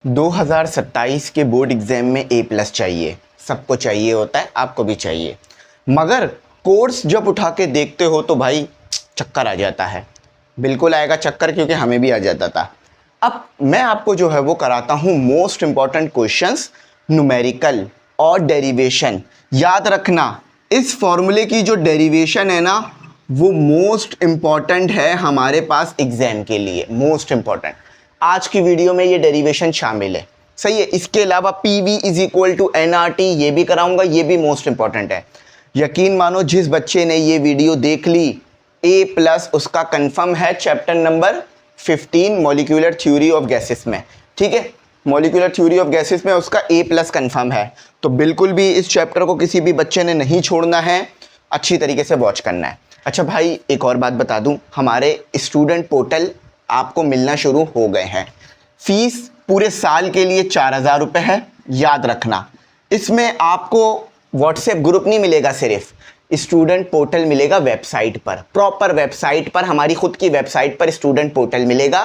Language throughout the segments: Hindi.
2027 के बोर्ड एग्जाम में A+ चाहिए, सबको चाहिए होता है, आपको भी चाहिए। मगर कोर्स जब उठा के देखते हो तो भाई चक्कर आ जाता है। बिल्कुल आएगा चक्कर, क्योंकि हमें भी आ जाता था। अब मैं आपको जो है वो कराता हूँ मोस्ट इंपॉर्टेंट क्वेश्चंस, न्यूमेरिकल और डेरिवेशन। याद रखना, इस फॉर्मूले की जो डेरिवेशन है ना, वो मोस्ट इंपॉर्टेंट है हमारे पास एग्जाम के लिए, मोस्ट इंपॉर्टेंट। आज की वीडियो में ये डेरिवेशन शामिल है, सही है। इसके अलावा PV = nRT ये भी कराऊंगा, ये भी मोस्ट इंपॉर्टेंट है। यकीन मानो, जिस बच्चे ने ये वीडियो देख ली A+ उसका कंफर्म है chapter number 15 molecular theory of gases में, ठीक है। मॉलिक्यूलर थ्योरी ऑफ गैसेस में उसका A+ कंफर्म है। तो बिल्कुल भी इस चैप्टर को किसी भी बच्चे ने नहीं छोड़ना है, अच्छी तरीके से वॉच करना है। अच्छा भाई, एक और बात बता दूं, हमारे स्टूडेंट पोर्टल आपको मिलना शुरू हो गए हैं। फीस पूरे साल के लिए 4000 रुपये है, याद रखना। इसमें आपको व्हाट्सएप ग्रुप नहीं मिलेगा, सिर्फ स्टूडेंट पोर्टल मिलेगा वेबसाइट पर, प्रॉपर वेबसाइट पर, हमारी खुद की वेबसाइट पर स्टूडेंट पोर्टल मिलेगा,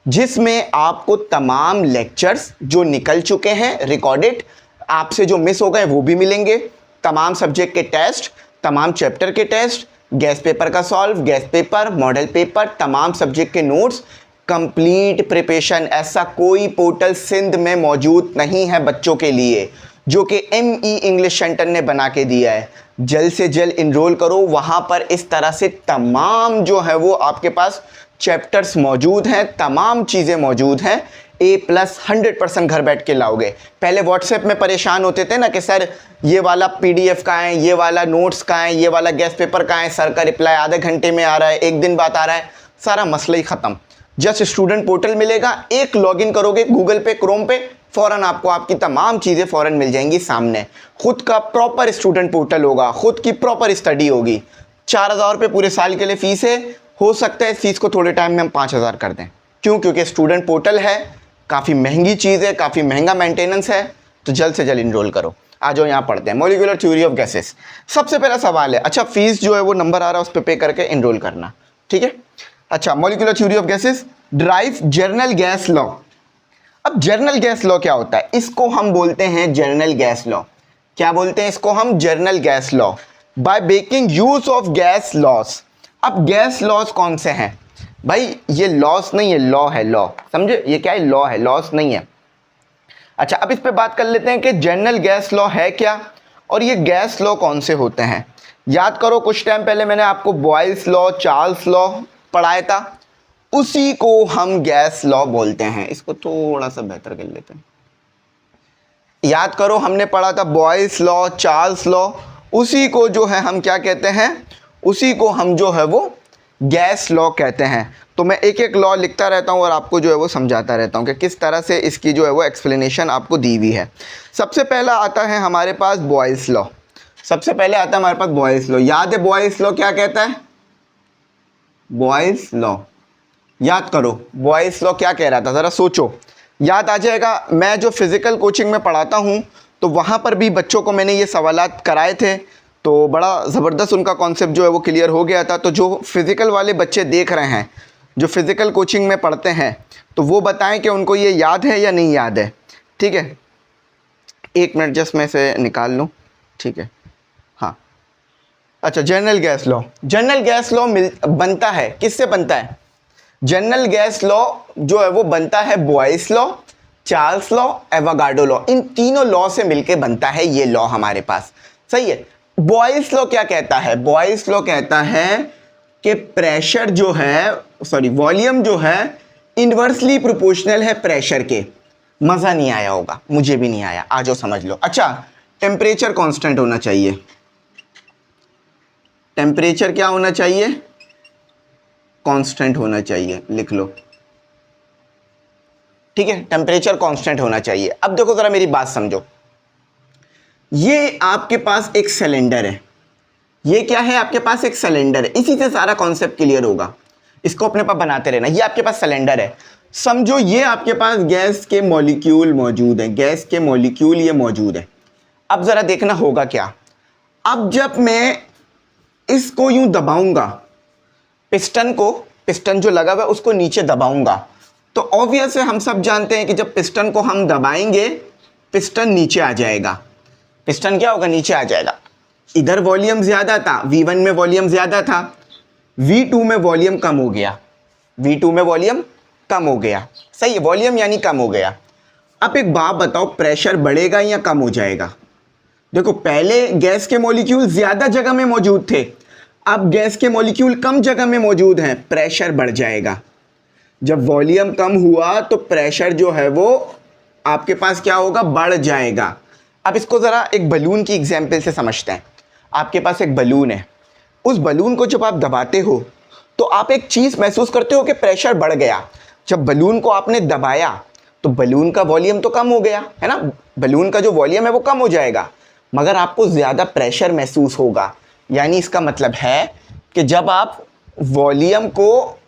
जिसमें आपको तमाम लेक्चर्स जो निकल चुके हैं रिकॉर्डेड, आपसे जो मिस हो गए वो भी मिलेंगे। तमाम सब्जेक्ट के टेस्ट, तमाम चैप्टर के टेस्ट, गैस पेपर का solve, gas paper, model paper, तमाम सब्जेक्ट के नोट्स, कंप्लीट प्रिपरेशन। ऐसा कोई पोर्टल सिंध में मौजूद नहीं है बच्चों के लिए जो कि ME इंग्लिश सेंटर ने बना के दिया है। जल्द से जल्द इनरोल करो, वहाँ पर इस तरह से तमाम जो है वो आपके पास चैप्टर्स मौजूद हैं, तमाम चीज़ें मौजूद हैं। A+ 100% घर बैठ के लाओगे। पहले व्हाट्सएप में परेशान होते थे ना कि सर ये वाला PDF कहाँ है, ये वाला नोट्स कहाँ है, ये वाला गैस पेपर कहाँ है, सर का रिप्लाई आधे घंटे में आ रहा है, एक दिन बाद आ रहा है, सारा मसला ही ख़त्म। जस्ट स्टूडेंट पोर्टल मिलेगा, एक लॉगिन करोगे गूगल पे, क्रोम पे, फ़ौरन आपको आपकी तमाम चीज़ें फ़ौरन मिल जाएंगी सामने। खुद का प्रॉपर स्टूडेंट पोर्टल होगा, खुद की प्रॉपर स्टडी होगी। 4000 रुपये पूरे साल के लिए फ़ीस है। हो सकता है इस फीस को थोड़े टाइम में हम 5000 कर दें। क्यों? क्योंकि स्टूडेंट पोर्टल है, काफ़ी महंगी चीज़ है, काफ़ी महंगा मेंटेनेंस है। तो जल्द से जल्द इनरोल करो। आ जाओ, यहाँ पढ़ते हैं मॉलिक्यूलर थ्योरी ऑफ गैसेस। सबसे पहला सवाल है, अच्छा फीस जो है वो नंबर आ रहा है उस पर पे करके इनरोल करना, ठीक है। अच्छा, molecular theory of gases, drive journal gas law. अब जर्नल गैस लॉ क्या होता है? इसको हम बोलते हैं जर्नल गैस लॉ। क्या बोलते हैं इसको हम? Journal gas law. By making use of gas laws. अब गैस लॉस कौन से हैं भाई? ये लॉस नहीं है, लॉ है, लॉ, समझे? ये क्या है? लॉ है, लॉस नहीं है। अच्छा, अब इस पे बात कर लेते हैं कि जर्नल गैस लॉ है क्या और ये गैस लॉ कौन से होते हैं। याद करो, कुछ टाइम पहले मैंने आपको बॉयल्स लॉ, चार्ल्स लॉ पढ़ाया था, उसी को हम गैस लॉ बोलते हैं। इसको थोड़ा सा बेहतर कर लेते हैं। याद करो, हमने पढ़ा था बॉयल्स लॉ, चार्ल्स लॉ, उसी को जो है हम क्या कहते हैं? उसी को हम जो है वो गैस लॉ कहते हैं। तो मैं एक एक लॉ लिखता रहता हूँ और आपको जो है वो समझाता रहता हूँ कि किस तरह से इसकी जो है वो एक्सप्लेनेशन आपको दी हुई है। सबसे पहला आता है हमारे पास बॉयल्स लॉ। सबसे पहले आता है हमारे पास बॉयल्स लॉ। याद है बॉयल्स लॉ क्या कहता है? बॉयल्स लॉ याद करो, बॉयल्स लॉ क्या कह रहा था, ज़रा सोचो, याद आ जाएगा। मैं जो फिज़िकल कोचिंग में पढ़ाता हूँ तो वहाँ पर भी बच्चों को मैंने ये सवालात कराए थे, तो बड़ा ज़बरदस्त उनका कॉन्सेप्ट जो है वो क्लियर हो गया था। तो जो फिज़िकल वाले बच्चे देख रहे हैं, जो फिज़िकल कोचिंग में पढ़ते हैं, तो वो बताएं कि उनको ये याद है या नहीं याद है, ठीक है। एक मिनट जस्ट मैं इसे निकाल लूँ, ठीक है। हाँ, अच्छा, journal gas law. Journal gas law बनता है, किससे बनता है? जर्नल गैस लॉ जो है वो बनता है Boyle's law, Charles law, Avogadro law, इन तीनों लॉ से मिलके बनता है ये लॉ हमारे पास, सही है। बॉयल्स लॉ क्या कहता है? बॉयल्स लॉ कहता है कि प्रेशर जो है, सॉरी, वॉल्यूम जो है इन्वर्सली प्रोपोर्शनल है प्रेशर के। मज़ा नहीं आया होगा, मुझे भी नहीं आया, आ जाओ समझ लो। अच्छा, टेम्परेचर कांस्टेंट होना चाहिए। टेम्परेचर क्या होना चाहिए? कांस्टेंट होना चाहिए, लिख लो, ठीक है। टेम्परेचर कांस्टेंट होना चाहिए। अब देखो जरा मेरी बात समझो, ये आपके पास एक सिलेंडर है। ये क्या है? आपके पास एक सिलेंडर है। इसी से सारा कॉन्सेप्ट क्लियर होगा, इसको अपने पास बनाते रहना। ये आपके पास सिलेंडर है, समझो ये आपके पास गैस के मॉलिक्यूल मौजूद है, गैस के मॉलिक्यूल ये मौजूद है। अब जरा देखना होगा क्या, अब जब मैं इसको यूं दबाऊंगा, पिस्टन को, पिस्टन जो लगा हुआ है उसको नीचे दबाऊंगा, तो ऑब्वियस है, हम सब जानते हैं कि जब पिस्टन को हम दबाएंगे पिस्टन नीचे आ जाएगा। पिस्टन क्या होगा, नीचे आ जाएगा। इधर वॉल्यूम ज़्यादा था, V1 में वॉल्यूम ज़्यादा था, V2 में वॉल्यूम कम हो गया, V2 में वॉल्यूम कम हो गया। सही है, वॉल्यूम यानी कम हो गया। अब एक बात बताओ, प्रेशर बढ़ेगा या कम हो जाएगा? देखो, पहले गैस के मॉलिक्यूल ज़्यादा जगह में मौजूद थे, अब गैस के मॉलिक्यूल कम जगह में मौजूद हैं, प्रेशर बढ़ जाएगा। जब वॉल्यूम कम हुआ तो प्रेशर जो है वो आपके पास क्या होगा, बढ़ जाएगा। अब इसको ज़रा एक बलून की एग्जाम्पल से समझते हैं। आपके पास एक बलून है, उस बलून को जब आप दबाते हो तो आप एक चीज़ महसूस करते हो कि प्रेशर बढ़ गया। जब बलून को आपने दबाया तो बलून का वॉल्यूम तो कम हो गया है ना, बलून का जो वॉल्यूम है वो कम हो जाएगा, मगर आपको ज़्यादा प्रेशर महसूस होगा। यानी इसका मतलब है कि जब आप वॉल्यूम को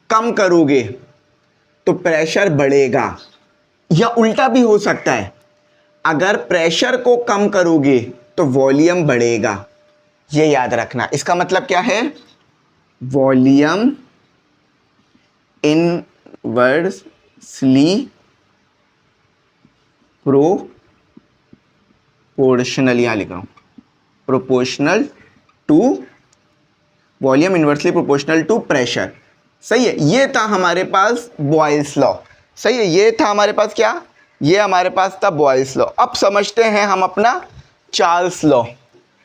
कम करोगे तो प्रेशर बढ़ेगा, या उल्टा भी हो सकता है, अगर प्रेशर को कम करोगे तो वॉल्यूम बढ़ेगा। ये याद रखना। इसका मतलब क्या है, वॉल्यूम इनवर्सली प्रोपोर्शनल, यहां लिख रहा हूं, proportional to, volume inversely proportional to pressure. सही है, ये था हमारे पास बॉयल्स लॉ। सही है, ये था हमारे पास क्या, ये हमारे पास था बॉयल्स लॉ। अब समझते हैं हम अपना चार्ल्स लॉ।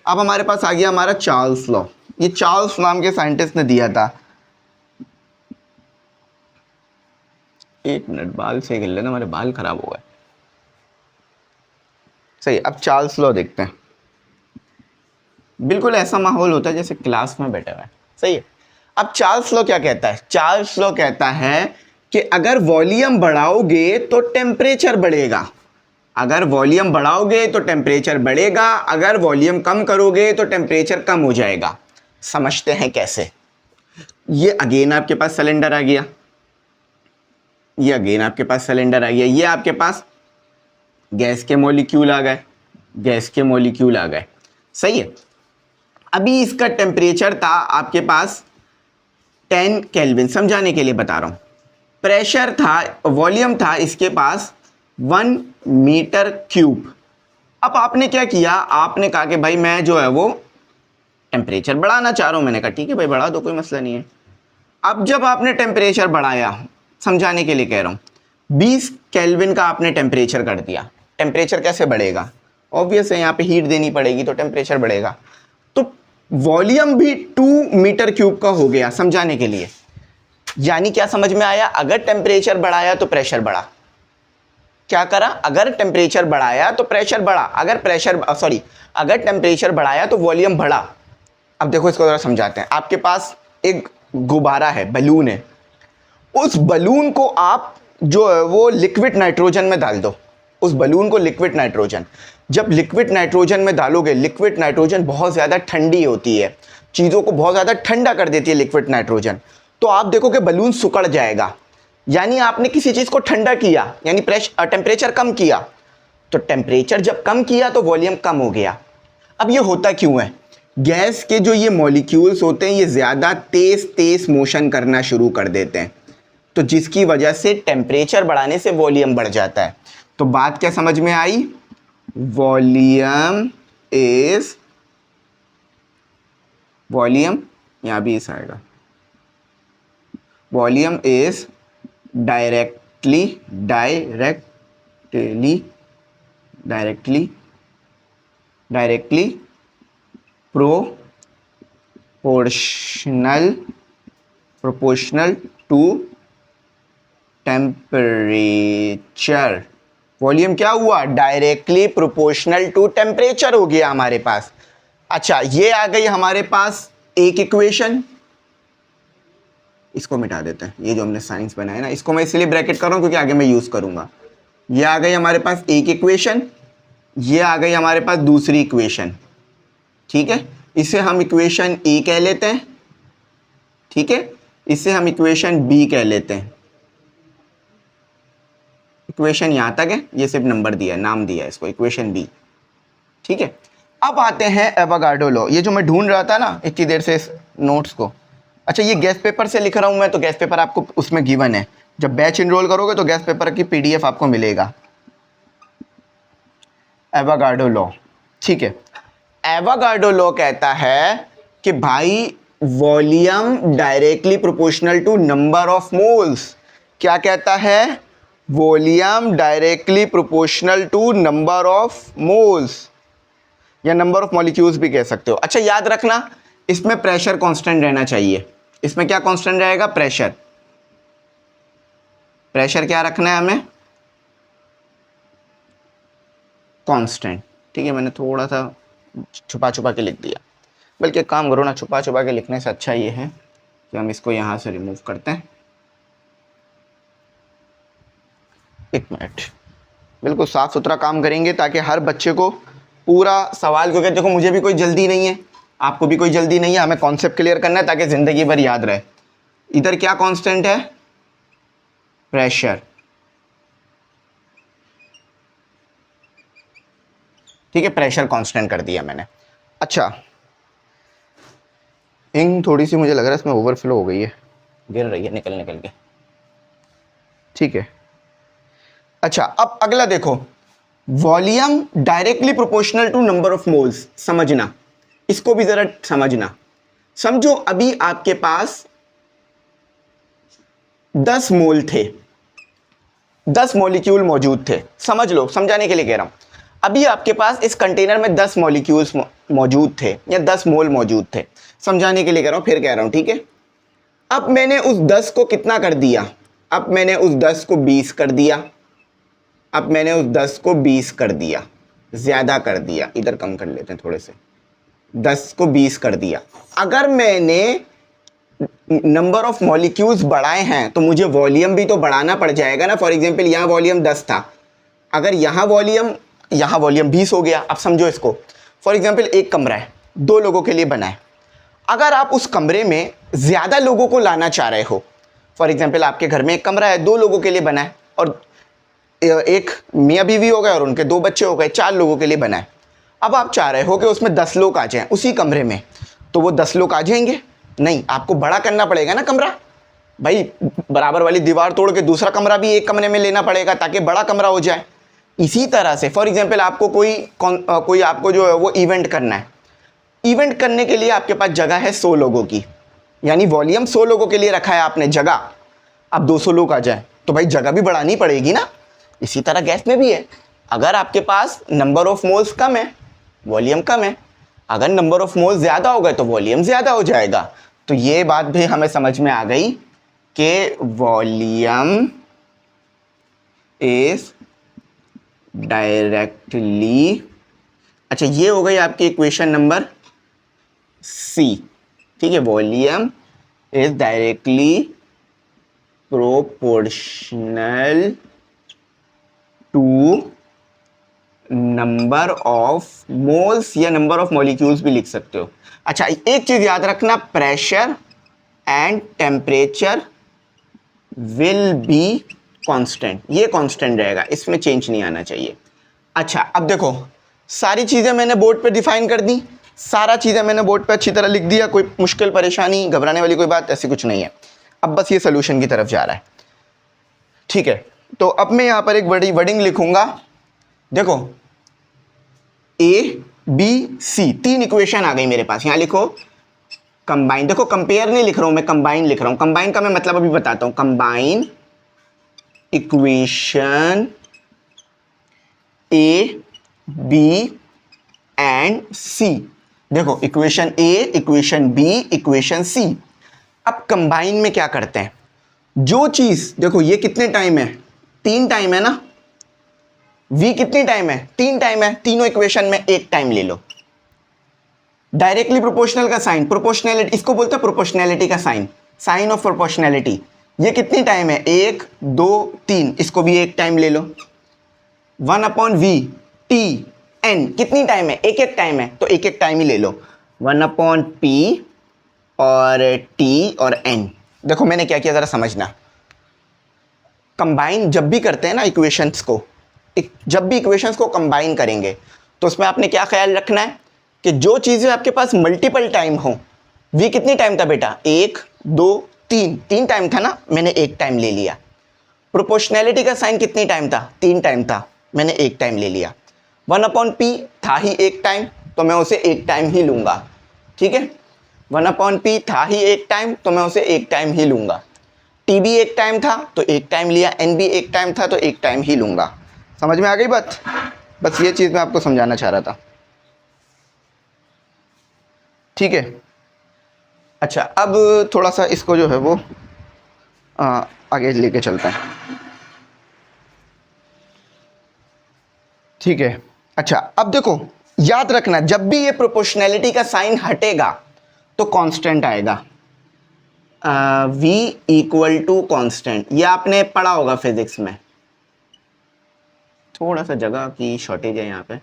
अब हमारे पास आ गया हमारा चार्ल्स लॉ। ये चार्ल्स नाम के साइंटिस्ट ने दिया था। एक मिनट, बाल से गिर लेना, हमारे बाल खराब हो गए। सही, अब चार्ल्स लॉ देखते हैं। बिल्कुल ऐसा माहौल होता है जैसे क्लास में बैठे हुए हैं। सही है, अब चार्ल्स लॉ क्या कहता है? चार्ल्स लॉ कहता है कि अगर वॉल्यूम बढ़ाओगे तो टेम्परेचर बढ़ेगा, अगर वॉल्यूम बढ़ाओगे तो टेम्परेचर बढ़ेगा, अगर वॉल्यूम कम करोगे तो टेम्परेचर कम हो जाएगा। समझते हैं कैसे। ये अगेन आपके पास सिलेंडर आ गया, ये अगेन आपके पास सिलेंडर आ गया, ये आपके पास गैस के मॉलिक्यूल आ गए, गैस के मॉलिक्यूल आ गए। सही है, अभी इसका टेम्परेचर था आपके पास 10 केल्विन, समझाने के लिए बता रहा हूं। प्रेशर था, वॉल्यूम था इसके पास 1 मीटर क्यूब। अब आपने क्या किया, आपने कहा कि भाई मैं जो है वो टेम्परेचर बढ़ाना चाह रहा हूं। मैंने कहा ठीक है भाई, बढ़ा दो, कोई मसला नहीं है। अब जब आपने टेम्परेचर बढ़ाया, समझाने के लिए कह रहा हूं, 20 केल्विन का आपने टेम्परेचर कर दिया। टेम्परेचर कैसे बढ़ेगा? ऑब्वियस है, यहाँ पे हीट देनी पड़ेगी तो टेम्परेचर बढ़ेगा। तो वॉल्यूम भी 2 मीटर क्यूब का हो गया, समझाने के लिए। यानी क्या समझ में आया, अगर टेम्परेचर बढ़ाया तो प्रेशर बढ़ा। क्या करा, अगर टेम्परेचर बढ़ाया तो प्रेशर बढ़ा, अगर टेम्परेचर बढ़ाया तो वॉल्यूम बढ़ा। अब देखो इसको जरा समझाते हैं। आपके पास एक गुब्बारा है, बलून है, उस बलून को आप जो है वो लिक्विड नाइट्रोजन में डाल दो। उस बलून को लिक्विड नाइट्रोजन, जब लिक्विड नाइट्रोजन में डालोगे, लिक्विड नाइट्रोजन बहुत ज़्यादा ठंडी होती है, चीज़ों को बहुत ज़्यादा ठंडा कर देती है लिक्विड नाइट्रोजन। तो आप देखोगे बलून सिकुड़ जाएगा। यानी आपने किसी चीज़ को ठंडा किया, यानी टेम्परेचर कम किया। तो टेम्परेचर जब कम किया तो वॉल्यूम कम हो गया। अब ये होता क्यों है? गैस के जो ये मॉलिक्यूल्स होते हैं ये ज़्यादा तेज़ मोशन करना शुरू कर देते हैं, तो जिसकी वजह से टेम्परेचर बढ़ाने से वॉल्यूम बढ़ जाता है। तो बात क्या समझ में आई? वॉल्यूम यहां भी इस आएगा, volume is directly proportional to temperature. Volume क्या हुआ? डायरेक्टली प्रोपोर्शनल टू टेम्परेचर हो गया हमारे पास। अच्छा, ये आ गई हमारे पास एक इक्वेशन, इसको मिटा देते हैं। ये जो हमने साइंस बनाया ना, इसको मैं इसलिए ब्रैकेट कर रहा हूं क्योंकि आगे मैं यूज करूंगा। ये आ गई हमारे पास एक इक्वेशन, ये आ गई हमारे पास दूसरी इक्वेशन। ठीक है, इसे हम इक्वेशन ए कह लेते हैं। ठीक है, इसे हम इक्वेशन बी कह लेते हैं। इक्वेशन यहां तक है, ये सिर्फ नंबर दिया है, नाम दिया है इसको, इक्वेशन बी। ठीक है, अब आते हैं एवोगाड्रो लॉ। ये जो मैं ढूंढ रहा था ना इतनी देर से इस नोट्स को। अच्छा, ये गैस पेपर से लिख रहा हूं मैं, तो गैस पेपर आपको उसमें गिवन है, जब बैच इनरोल करोगे तो गैस पेपर की PDF आपको मिलेगा। एवोगाड्रो लॉ, ठीक है। एवोगाड्रो लॉ कहता है कि भाई volume directly proportional to number of moles. क्या कहता है? Volume directly proportional to number of moles, या नंबर ऑफ मॉलिक्यूल्स भी कह सकते हो। अच्छा याद रखना, इसमें प्रेशर कांस्टेंट रहना चाहिए। इसमें क्या कांस्टेंट रहेगा? प्रेशर। प्रेशर क्या रखना है हमें? कांस्टेंट, ठीक है। मैंने थोड़ा सा छुपा छुपा के लिख दिया, बल्कि एक काम करो ना, छुपा छुपा के लिखने से अच्छा ये है कि हम इसको यहाँ से रिमूव करते हैं। एक मिनट, बिल्कुल साफ सुथरा काम करेंगे ताकि हर बच्चे को पूरा सवाल, क्योंकि देखो मुझे भी कोई जल्दी नहीं है, आपको भी कोई जल्दी नहीं है, हमें कॉन्सेप्ट क्लियर करना है ताकि ज़िंदगी भर याद रहे। इधर क्या कांस्टेंट है? प्रेशर, ठीक है। प्रेशर कांस्टेंट कर दिया मैंने। अच्छा, इंक थोड़ी सी मुझे लग रहा है इसमें ओवरफ्लो हो गई है, गिर रही है निकल निकल के, ठीक है। अच्छा, अब अगला देखो, volume directly proportional to number of moles. समझना, इसको भी जरा समझना। समझो अभी आपके पास 10 मोल थे, 10 मॉलिक्यूल मौजूद थे। समझ लो, समझाने के लिए कह रहा हूं। अभी आपके पास इस कंटेनर में 10 मॉलिक्यूल्स मौजूद थे या 10 मोल मौजूद थे। समझाने के लिए कह रहा हूं, फिर कह रहा हूं, ठीक है। अब मैंने उस 10 को कितना कर दिया? अब मैंने उस 10 को 20 कर दिया। अब मैंने उस 10 को 20 कर दिया, ज़्यादा कर दिया। इधर कम कर लेते हैं थोड़े से, 10 को 20 कर दिया। अगर मैंने नंबर ऑफ मॉलिक्यूल्स बढ़ाए हैं तो मुझे वॉल्यूम भी तो बढ़ाना पड़ जाएगा ना। फॉर एग्जांपल यहाँ वॉल्यूम 10 था, अगर यहाँ वॉल्यूम 20 हो गया। अब समझो इसको, फॉर एग्जांपल एक कमरा है, 2 लोगों के लिए बना है। अगर आप उस कमरे में ज़्यादा लोगों को लाना चाह रहे हो, फॉर एग्जांपल आपके घर में एक कमरा है, 2 लोगों के लिए बना है, और एक मियाँ बीवी हो गए और उनके 2 बच्चे हो गए, 4 लोगों के लिए बना है। अब आप चाह रहे हो कि उसमें 10 लोग आ जाएं उसी कमरे में, तो वो 10 लोग आ जाएंगे? नहीं, आपको बड़ा करना पड़ेगा ना कमरा। भाई बराबर वाली दीवार तोड़ के दूसरा कमरा भी एक कमरे में लेना पड़ेगा ताकि बड़ा कमरा हो जाए। इसी तरह से फॉर एग्जांपल आपको कोई आपको जो है वो इवेंट करना है। इवेंट करने के लिए आपके पास जगह है 100 लोगों की, यानी वॉल्यूम 100 लोगों के लिए रखा है आपने जगह। अब 200 लोग आ जाए तो भाई जगह भी बढ़ानी पड़ेगी ना। इसी तरह गैस में भी है, अगर आपके पास नंबर ऑफ मोल्स कम है, वॉल्यूम कम है। अगर नंबर ऑफ मोल्स ज़्यादा हो गए तो वॉल्यूम ज़्यादा हो जाएगा। तो ये बात भी हमें समझ में आ गई कि वॉल्यूम इज डायरेक्टली, अच्छा ये हो गई आपकी इक्वेशन नंबर सी, ठीक है। Volume is directly proportional to number of moles, या नंबर ऑफ मॉलिक्यूल्स भी लिख सकते हो। अच्छा एक चीज याद रखना, pressure and temperature will be constant. ये कांस्टेंट रहेगा, इसमें चेंज नहीं आना चाहिए। अच्छा अब देखो, सारी चीजें मैंने बोर्ड पे डिफाइन कर दी, सारा चीजें मैंने बोर्ड पे अच्छी तरह लिख दिया। कोई मुश्किल परेशानी घबराने वाली कोई बात ऐसी कुछ नहीं है। अब बस ये सोल्यूशन की तरफ जा रहा है, ठीक है। तो अब मैं यहां पर एक बड़ी वर्डिंग लिखूंगा। देखो ए बी सी 3 इक्वेशन आ गई मेरे पास। यहां लिखो कंबाइन, देखो कंपेयर नहीं लिख रहा हूं मैं, कंबाइन लिख रहा हूं। कंबाइन का मैं मतलब अभी बताता हूं। Combine equation A B and C. देखो equation A, equation B, equation C. अब कंबाइन में क्या करते हैं, जो चीज, देखो ये कितने टाइम है? 3 टाइम है ना। v कितनी टाइम है? 3 टाइम है। तीनों इक्वेशन में 1 टाइम ले लो। डायरेक्टली प्रोपोर्शनल का साइन, प्रोपोर्शनैलिटी, इसको बोलते हैं प्रोपोर्शनैलिटी का साइन, साइन ऑफ प्रोपोर्शनैलिटी। ये कितनी टाइम है? 1 2 3, इसको भी 1 टाइम ले लो। 1/v t n कितनी टाइम है? 1 टाइम है, तो 1 टाइम ही ले लो। 1/p और t और n। देखो मैंने क्या किया, जरा समझना। कंबाइन जब भी करते हैं ना इक्वेशंस को, जब भी इक्वेशंस को कंबाइन करेंगे तो उसमें आपने क्या ख्याल रखना है कि जो चीज़ें आपके पास मल्टीपल टाइम हो। v कितनी टाइम था बेटा? 1 2 3 टाइम था ना, मैंने 1 टाइम ले लिया। प्रोपोर्शनैलिटी का साइन कितनी टाइम था, 3 टाइम था, मैंने 1 टाइम ले लिया। 1/p था ही 1 टाइम, तो मैं उसे 1 टाइम ही लूँगा, ठीक है। 1/p था ही 1 टाइम, तो मैं उसे 1 टाइम ही लूँगा। t भी 1 टाइम था तो 1 टाइम लिया, n भी 1 टाइम था तो 1 टाइम ही लूँगा। समझ में आ गई बात? बस ये चीज़ मैं आपको समझाना चाह रहा था, ठीक है। अच्छा, अब थोड़ा सा इसको जो है वो आगे लेके चलते हैं, ठीक है। अच्छा, अब देखो याद रखना, जब भी ये प्रोपोर्शनैलिटी का साइन हटेगा तो कांस्टेंट आएगा, v इक्वल टू कांस्टेंट। ये आपने पढ़ा होगा फिजिक्स में, थोड़ा सा जगह की शॉर्टेज है यहाँ पे।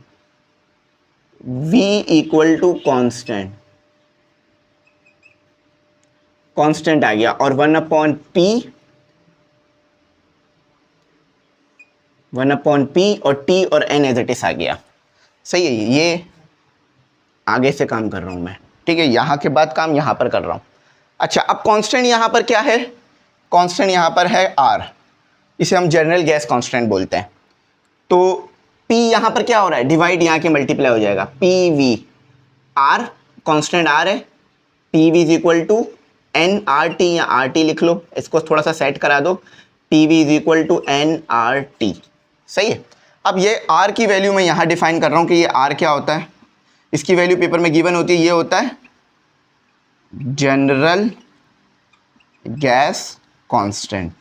v equal to constant, constant आ गया, और 1/p और t और n एज इट इज आ गया। सही है, ये आगे से काम कर रहा हूं मैं, ठीक है। यहाँ के बाद काम यहाँ पर कर रहा हूँ। अच्छा, अब कांस्टेंट यहाँ पर क्या है? कांस्टेंट यहाँ पर है r, इसे हम जनरल गैस कांस्टेंट बोलते हैं। तो p यहाँ पर क्या हो रहा है? डिवाइड यहाँ के मल्टीप्लाई हो जाएगा, pv, r कांस्टेंट r है, pv is equal to n r t, या आर टी लिख लो, इसको थोड़ा सा सेट करा दो, pv is equal to n r t. सही है। अब ये r की वैल्यू मैं यहाँ डिफाइन कर रहा हूँ कि ये r क्या होता है। इसकी वैल्यू पेपर में गिवन होती है, ये होता है जनरल गैस कांस्टेंट।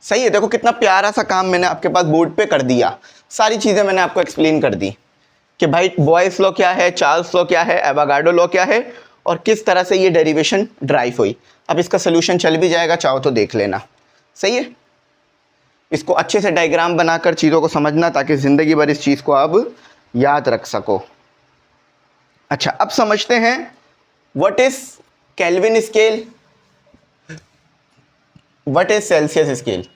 सही है। देखो कितना प्यारा सा काम मैंने आपके पास बोर्ड पे कर दिया, सारी चीज़ें मैंने आपको एक्सप्लेन कर दी कि भाई बॉयस लॉ क्या है, चार्ल्स लॉ क्या है, एवोगाड्रो लॉ क्या है, और किस तरह से ये डेरिवेशन ड्राइव हुई। अब इसका सोल्यूशन चल भी जाएगा, चाहो तो देख लेना। सही है। इसको अच्छे से डायग्राम बनाकर चीज़ों को समझना, ताकि ज़िंदगी भर इस चीज़ को अब याद रख सको। अच्छा, अब समझते हैं what is kelvin scale, what is Celsius scale.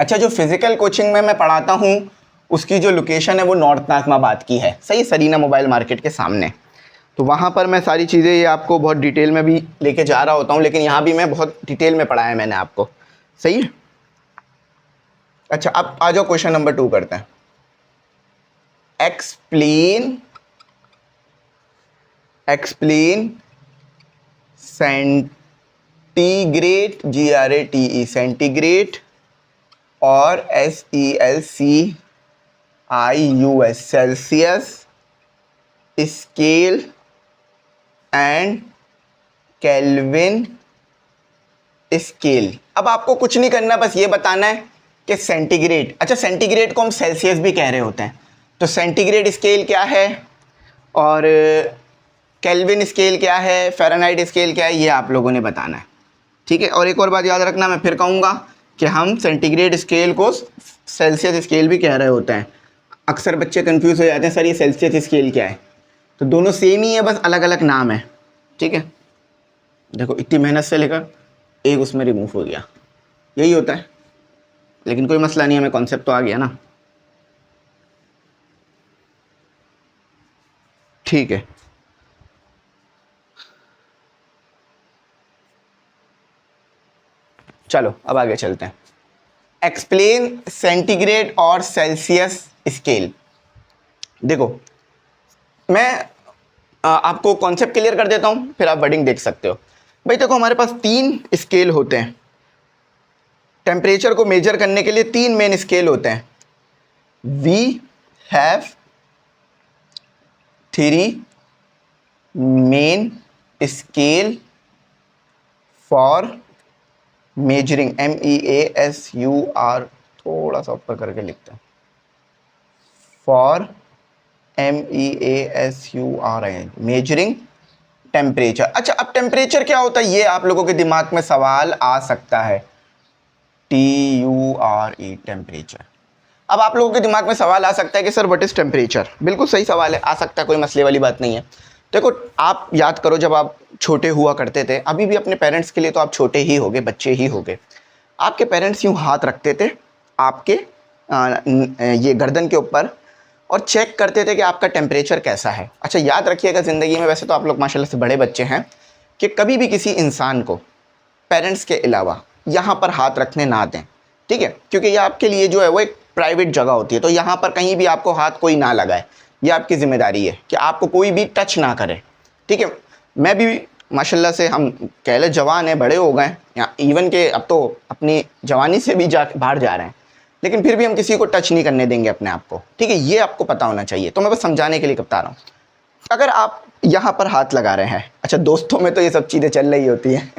अच्छा, जो फिजिकल कोचिंग में मैं पढ़ाता हूँ उसकी जो लोकेशन है वो नॉर्थ नाज़िमाबाद की है। सही, सरीना मोबाइल मार्केट के सामने। तो वहाँ पर मैं सारी चीज़ें ये आपको बहुत डिटेल में भी लेके जा रहा होता हूँ, लेकिन यहाँ भी मैं बहुत डिटेल में पढ़ाया मैंने आपको। सही है। अच्छा, अब आ जाओ क्वेश्चन नंबर 2 करते हैं। एक्सप्लेन सेंटीग्रेड, GRATE सेंटीग्रेड, और SELCIUS Celsius scale and kelvin scale. अब आपको कुछ नहीं करना, बस ये बताना है कि सेंटीग्रेड, अच्छा सेंटीग्रेड को हम सेल्सियस भी कह रहे होते हैं, तो सेंटीग्रेड स्केल क्या है और केल्विन स्केल क्या है, फ़ारेनहाइट स्केल क्या है, ये आप लोगों ने बताना है, ठीक है। और एक और बात याद रखना, मैं फिर कहूँगा कि हम सेंटीग्रेड स्केल को सेल्सियस स्केल भी कह रहे होते हैं। अक्सर बच्चे कंफ्यूज हो जाते हैं, सर ये सेल्सियस स्केल क्या है, तो दोनों सेम ही है, बस अलग अलग नाम है, ठीक है। देखो इतनी मेहनत से लेकर एक उसमें रिमूव हो गया, यही होता है, लेकिन कोई मसला नहीं, हमें कॉन्सेप्ट तो आ गया ना, ठीक है। चलो अब आगे चलते हैं। एक्सप्लेन सेंटीग्रेड और सेल्सियस स्केल। देखो मैं आपको कॉन्सेप्ट क्लियर कर देता हूं, फिर आप वर्डिंग देख सकते हो। भाई देखो, हमारे पास 3 स्केल होते हैं, टेम्परेचर को मेजर करने के लिए 3 मेन स्केल होते हैं। We have 3 main scale for measuring, MEASUR, थोड़ा सा ऊपर करके लिखते हैं, फॉर MEASUR, मेजरिंग टेम्परेचर। अच्छा, अब टेम्परेचर क्या होता है ये आप लोगों के दिमाग में सवाल आ सकता है, TURE टेम्परेचर। अब आप लोगों के दिमाग में सवाल आ सकता है कि सर व्हाट इज टेम्परेचर। बिल्कुल सही सवाल है, आ सकता है, कोई मसले वाली बात नहीं है। देखो आप याद करो, जब आप छोटे हुआ करते थे, अभी भी अपने पेरेंट्स के लिए तो आप छोटे ही होगे, बच्चे ही होगे, आपके पेरेंट्स यूँ हाथ रखते थे आपके ये गर्दन के ऊपर और चेक करते थे कि आपका टेम्परेचर कैसा है। अच्छा याद रखिएगा, ज़िंदगी में वैसे तो आप लोग माशाल्लाह से बड़े बच्चे हैं, कि कभी भी किसी इंसान को पेरेंट्स के अलावा यहाँ पर हाथ रखने ना दें, ठीक है, क्योंकि ये आपके लिए जो है वो एक प्राइवेट जगह होती है, तो यहाँ पर कहीं भी आपको हाथ कोई ना लगाए, ये आपकी ज़िम्मेदारी है कि आपको कोई भी टच ना करे, ठीक है। मैं भी माशाल्लाह से हम कह ले जवान हैं, बड़े हो गए हैं, या इवन के अब तो अपनी जवानी से भी बाहर जा रहे हैं, लेकिन फिर भी हम किसी को टच नहीं करने देंगे अपने आप को, ठीक है, ये आपको पता होना चाहिए। तो मैं बस समझाने के लिए बता रहा हूँ। अगर आप यहाँ पर हाथ लगा रहे हैं, अच्छा दोस्तों में तो ये सब चीज़ें चल रही होती हैं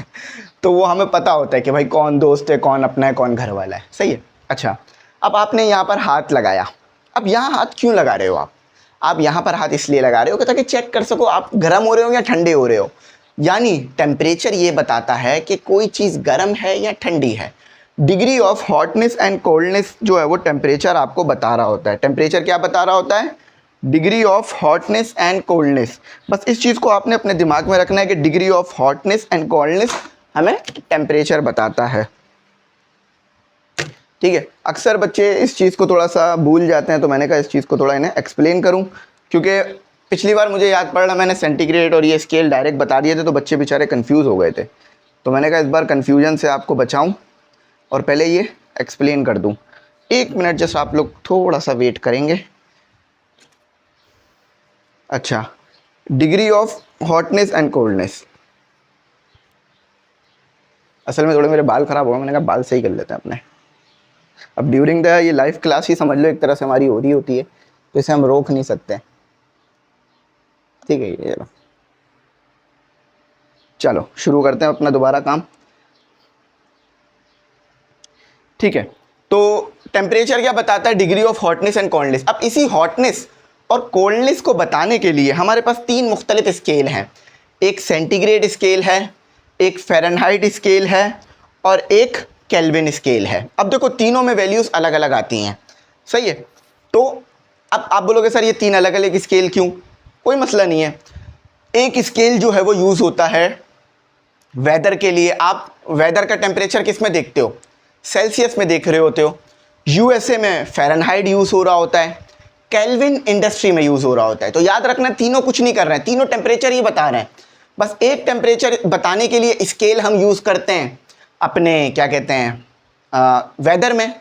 तो वो हमें पता होता है कि भाई कौन दोस्त है, कौन अपना है, कौन घर वाला है, सही है। अच्छा, अब आपने यहाँ पर हाथ लगाया, अब यहाँ हाथ क्यों लगा रहे हो आप यहाँ पर हाथ इसलिए लगा रहे हो कि ताकि चेक कर सको आप गर्म हो रहे हो या ठंडे हो रहे हो, यानी टेम्परेचर ये बताता है कि कोई चीज़ गर्म है या ठंडी है। Degree of hotness and coldness जो है वो टेम्परेचर आपको बता रहा होता है। टेम्परेचर क्या बता रहा होता है? Degree of hotness and coldness. बस इस चीज़ को आपने अपने दिमाग में रखना है कि degree of hotness and coldness हमें टेम्परेचर बताता है, ठीक है। अक्सर बच्चे इस चीज़ को थोड़ा सा भूल जाते हैं, तो मैंने कहा इस चीज़ को थोड़ा इन्हें एक्सप्लेन करूं, क्योंकि पिछली बार मुझे याद पड़ रहा मैंने सेंटीग्रेड और ये स्केल डायरेक्ट बता दिए थे तो बच्चे बेचारे कंफ्यूज हो गए थे, तो मैंने कहा इस बार कन्फ्यूजन से आपको बचाऊं और पहले ये एक्सप्लेन कर दूं। एक मिनट जस्ट आप लोग थोड़ा सा वेट करेंगे। अच्छा, degree of hotness and coldness, असल में थोड़े मेरे बाल ख़राब हो गए, मैंने कहा बाल सही कर लेते हैं अपने। अब ड्यूरिंग द ये लाइव क्लास ही समझ लो एक तरह से हमारी हो रही होती है, तो इसे हम रोक नहीं सकते, ठीक है। ये चलो शुरू करते हैं अपना दोबारा काम, ठीक है। तो टेम्परेचर क्या बताता है? Degree of hotness and coldness. अब इसी हॉटनेस और कोल्डनेस को बताने के लिए हमारे पास तीन मुख्तलिफ स्केल हैं। एक सेंटीग्रेड स्केल है, एक फ़ारेनहाइट स्केल है और एक केल्विन स्केल है। अब देखो तीनों में वैल्यूज़ अलग अलग आती हैं, सही है। तो अब आप बोलोगे सर ये तीन अलग अलग स्केल क्यों? कोई मसला नहीं है। एक स्केल जो है वो यूज़ होता है वेदर के लिए। आप वेदर का टेम्परेचर किस में देखते हो? सेल्सियस में देख रहे होते हो। यूएसए में फ़ारेनहाइट यूज़ हो रहा होता है, केल्विन इंडस्ट्री में यूज़ हो रहा होता है। तो याद रखना तीनों कुछ नहीं कर रहे हैं, तीनों टेम्परेचर ही बता रहे हैं। बस एक टेम्परेचर बताने के लिए स्केल हम यूज़ करते हैं अपने क्या कहते हैं वेदर में,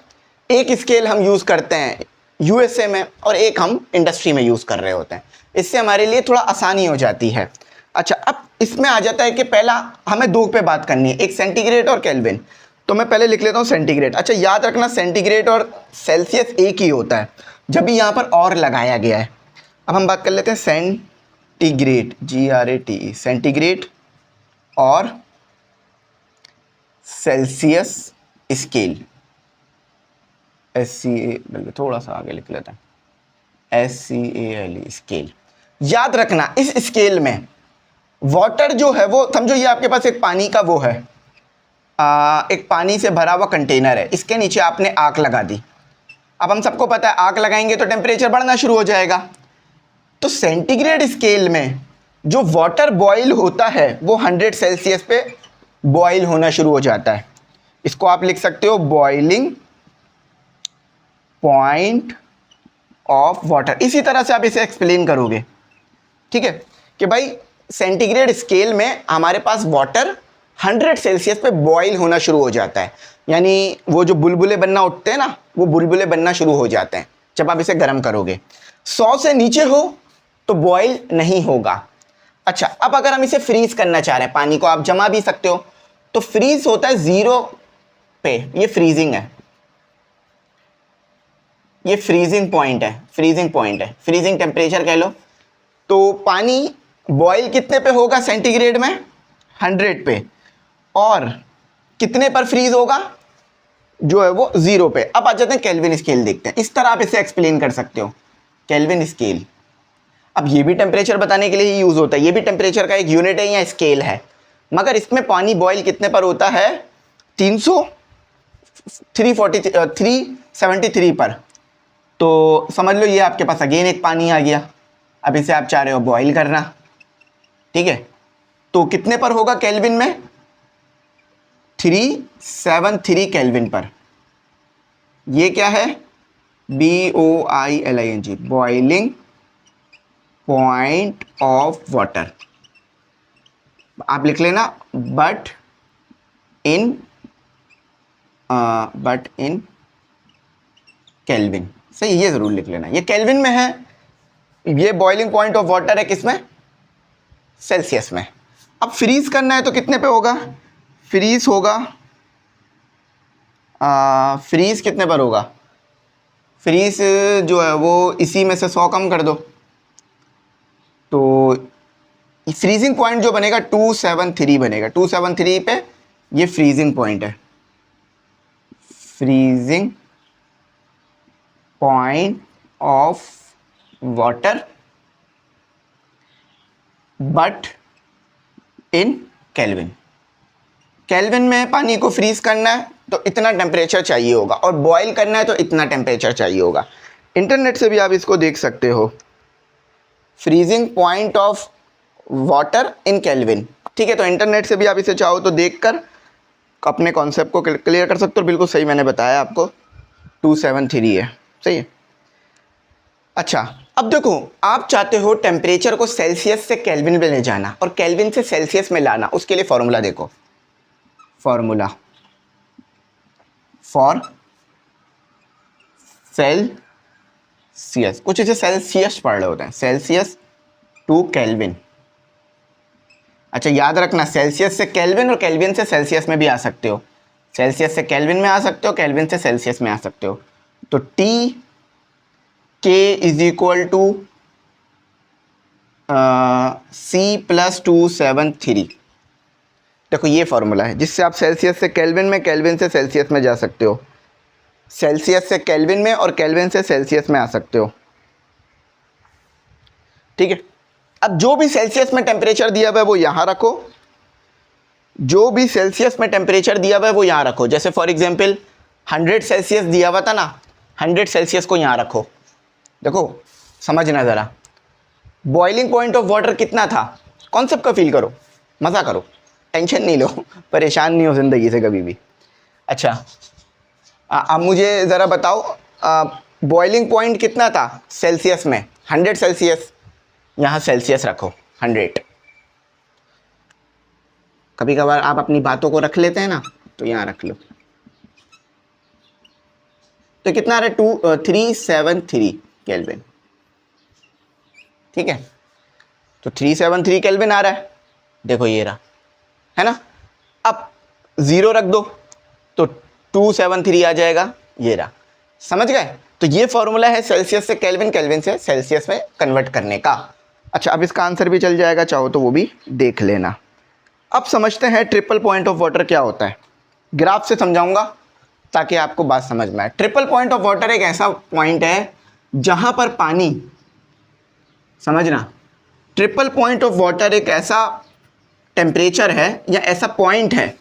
एक स्केल हम यूज़ करते हैं यूएसए में और एक हम इंडस्ट्री में यूज़ कर रहे होते हैं। इससे हमारे लिए थोड़ा आसानी हो जाती है। अच्छा, अब इसमें आ जाता है कि पहला हमें दो पे बात करनी है, एक सेंटीग्रेड और केल्विन। तो मैं पहले लिख लेता हूँ सेंटीग्रेड। अच्छा याद रखना सेंटीग्रेड और सेल्सियस एक ही होता है, जब भी यहाँ पर और लगाया गया है। अब हम बात कर लेते हैं सेंटीग्रेड, GRATE, सेंटीग्रेड और सेल्सियस स्केल, SCA, बल्कि थोड़ा सा आगे लिख लेते हैं SCALE स्केल। याद रखना इस स्केल में वाटर जो है वो समझो ये आपके पास एक पानी का वो है, एक पानी से भरा हुआ कंटेनर है, इसके नीचे आपने आग लगा दी। अब हम सबको पता है आग लगाएंगे तो टेम्परेचर बढ़ना शुरू हो जाएगा। तो सेंटीग्रेड स्केल में जो वाटर बॉईल होता है वो 100 सेल्सियस पे बॉईल होना शुरू हो जाता है। इसको आप लिख सकते हो बॉइलिंग पॉइंट ऑफ वाटर। इसी तरह से आप इसे एक्सप्लेन करोगे, ठीक है, कि भाई सेंटीग्रेड स्केल में हमारे पास वाटर 100 सेल्सियस पे बॉईल होना शुरू हो जाता है, यानी वो जो बुलबुले बनना उठते हैं ना, वो बुलबुले बनना शुरू हो जाते हैं जब आप इसे गर्म करोगे। 100 से नीचे हो तो बॉईल नहीं होगा। अच्छा, अब अगर हम इसे फ्रीज करना चाह रहे हैं, पानी को आप जमा भी सकते हो, तो फ्रीज होता है 0 पे, ये फ्रीजिंग है, ये फ्रीजिंग पॉइंट है, फ्रीजिंग पॉइंट है, फ्रीजिंग टेम्परेचर कह लो। तो पानी बॉईल कितने पे होगा सेंटीग्रेड में? 100 पे, और कितने पर फ्रीज होगा? जो है वो 0 पे। अब आ जाते हैं केल्विन स्केल देखते हैं। इस तरह आप इसे एक्सप्लेन कर सकते हो, केल्विन स्केल। अब ये भी टेम्परेचर बताने के लिए ही यूज़ होता है, ये भी टेम्परेचर का एक यूनिट है या स्केल है, मगर इसमें पानी बॉईल कितने पर होता है? 373 पर। तो समझ लो ये आपके पास अगेन एक पानी आ गया, अब इसे आप चाह रहे हो बॉईल करना, ठीक है। तो कितने पर होगा केल्विन में? 373 केल्विन पर। ये क्या है? BOILING, boiling point of water. आप लिख लेना, but in but in kelvin. सही, ये ज़रूर लिख लेना, ये केल्विन में है। ये बॉइलिंग पॉइंट ऑफ वाटर है किसमें? सेल्सियस में। अब फ्रीज करना है तो कितने पे होगा? फ्रीज होगा, फ्रीज कितने पर होगा? फ्रीज जो है वो इसी में से 100 कम कर दो, तो फ्रीजिंग पॉइंट जो बनेगा 273 बनेगा। 273 पे ये फ्रीजिंग पॉइंट है, freezing point of water but in kelvin. Kelvin में पानी को फ्रीज करना है तो इतना टेम्परेचर चाहिए होगा, और बॉईल करना है तो इतना टेम्परेचर चाहिए होगा। इंटरनेट से भी आप इसको देख सकते हो, freezing point of water in kelvin. ठीक है, तो इंटरनेट से भी आप इसे चाहो तो देखकर अपने कॉन्सेप्ट को क्लियर कर सकते हो। बिल्कुल सही मैंने बताया आपको, 273 है। सही है। अच्छा, अब देखो, आप चाहते हो टेम्परेचर को सेल्सियस से केल्विन में ले जाना और केल्विन से सेल्सियस में लाना। उसके लिए फॉर्मूला देखो, फॉर्मूला फॉर सेल्सियस, कुछ इसे सेल्सियस पढ़ रहे होते हैं, सेल्सियस टू केल्विन। अच्छा, याद रखना, सेल्सियस से केल्विन और केल्विन से सेल्सियस में भी आ सकते हो। सेल्सियस से केल्विन में आ सकते हो, केल्विन से सेल्सियस में आ सकते हो। तो T K is equal to C plus 273। देखो, ये फॉर्मूला है जिससे आप सेल्सियस से केल्विन में, केल्विन से सेल्सियस में जा सकते हो, सेल्सियस से केल्विन में और केल्विन से सेल्सियस में आ सकते हो। ठीक है, अब जो भी सेल्सियस में टेम्परेचर दिया हुआ है वो यहां रखो, जो भी सेल्सियस में टेम्परेचर दिया हुआ है वो यहां रखो। जैसे फॉर एग्जांपल 100 सेल्सियस दिया हुआ था ना, 100 सेल्सियस को यहां रखो। देखो, समझना ज़रा, बॉइलिंग पॉइंट ऑफ वाटर कितना था, कॉन्सेप्ट का फील करो, मज़ा करो, टेंशन नहीं लो, परेशान नहीं हो ज़िंदगी से कभी भी। अच्छा, अब मुझे ज़रा बताओ, बॉइलिंग पॉइंट कितना था सेल्सियस में? 100 सेल्सियस। यहाँ सेल्सियस रखो 100। कभी कभार आप अपनी बातों को रख लेते हैं ना, तो यहाँ रख लो। तो कितना आ रहा है? 373 केल्विन। ठीक है, तो 373 केल्विन आ रहा है। देखो, ये रहा, है ना। अब 0 रख दो तो 273 आ जाएगा, ये रहा। समझ गए? तो ये फॉर्मूला है सेल्सियस से केल्विन, केल्विन से सेल्सियस में कन्वर्ट करने का। अच्छा, अब इसका आंसर भी चल जाएगा, चाहो तो वो भी देख लेना। अब समझते हैं ट्रिपल पॉइंट ऑफ वाटर क्या होता है। ग्राफ से समझाऊंगा ताकि आपको बात समझ में आए। ट्रिपल पॉइंट ऑफ वाटर एक ऐसा पॉइंट है जहां पर पानी, समझना, ट्रिपल पॉइंट ऑफ वाटर एक ऐसा टेम्परेचर है या ऐसा पॉइंट है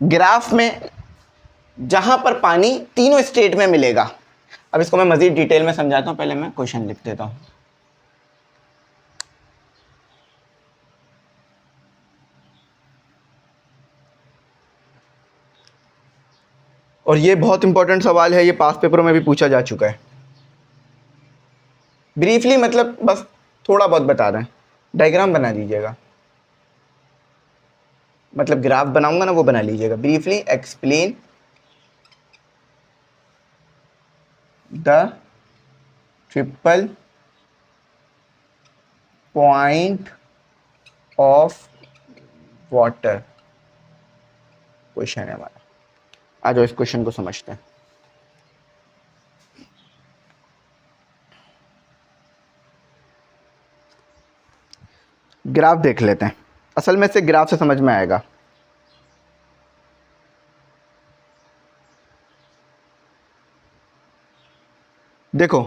ग्राफ में जहां पर पानी तीनों स्टेट में मिलेगा। अब इसको मैं मजीद डिटेल में समझाता हूं, पहले मैं क्वेश्चन लिख देता हूं। और ये बहुत इंपॉर्टेंट सवाल है, ये पास पेपरों में भी पूछा जा चुका है। ब्रीफली, मतलब बस थोड़ा बहुत बता रहे हैं, डायग्राम बना लीजिएगा, मतलब ग्राफ बनाऊंगा ना वो बना लीजिएगा। Briefly explain the triple point of water, question है हमारा। आ जाओ, इस क्वेश्चन को समझते हैं। ग्राफ देख लेते हैं, असल में से ग्राफ से समझ में आएगा। देखो,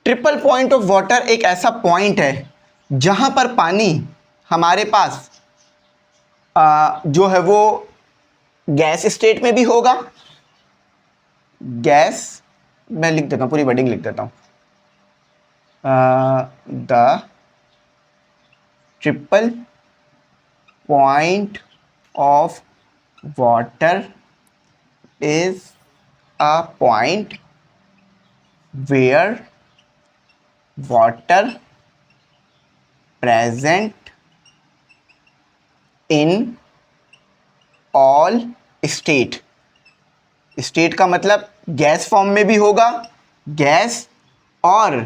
ट्रिपल पॉइंट ऑफ वाटर एक ऐसा पॉइंट है जहां पर पानी हमारे पास जो है वो गैस स्टेट में भी होगा। गैस, मैं लिख देता हूं, पूरी वर्डिंग लिख देता हूं। The triple point of water is a point where water present in all state, state का मतलब गैस फॉर्म में भी होगा, गैस, और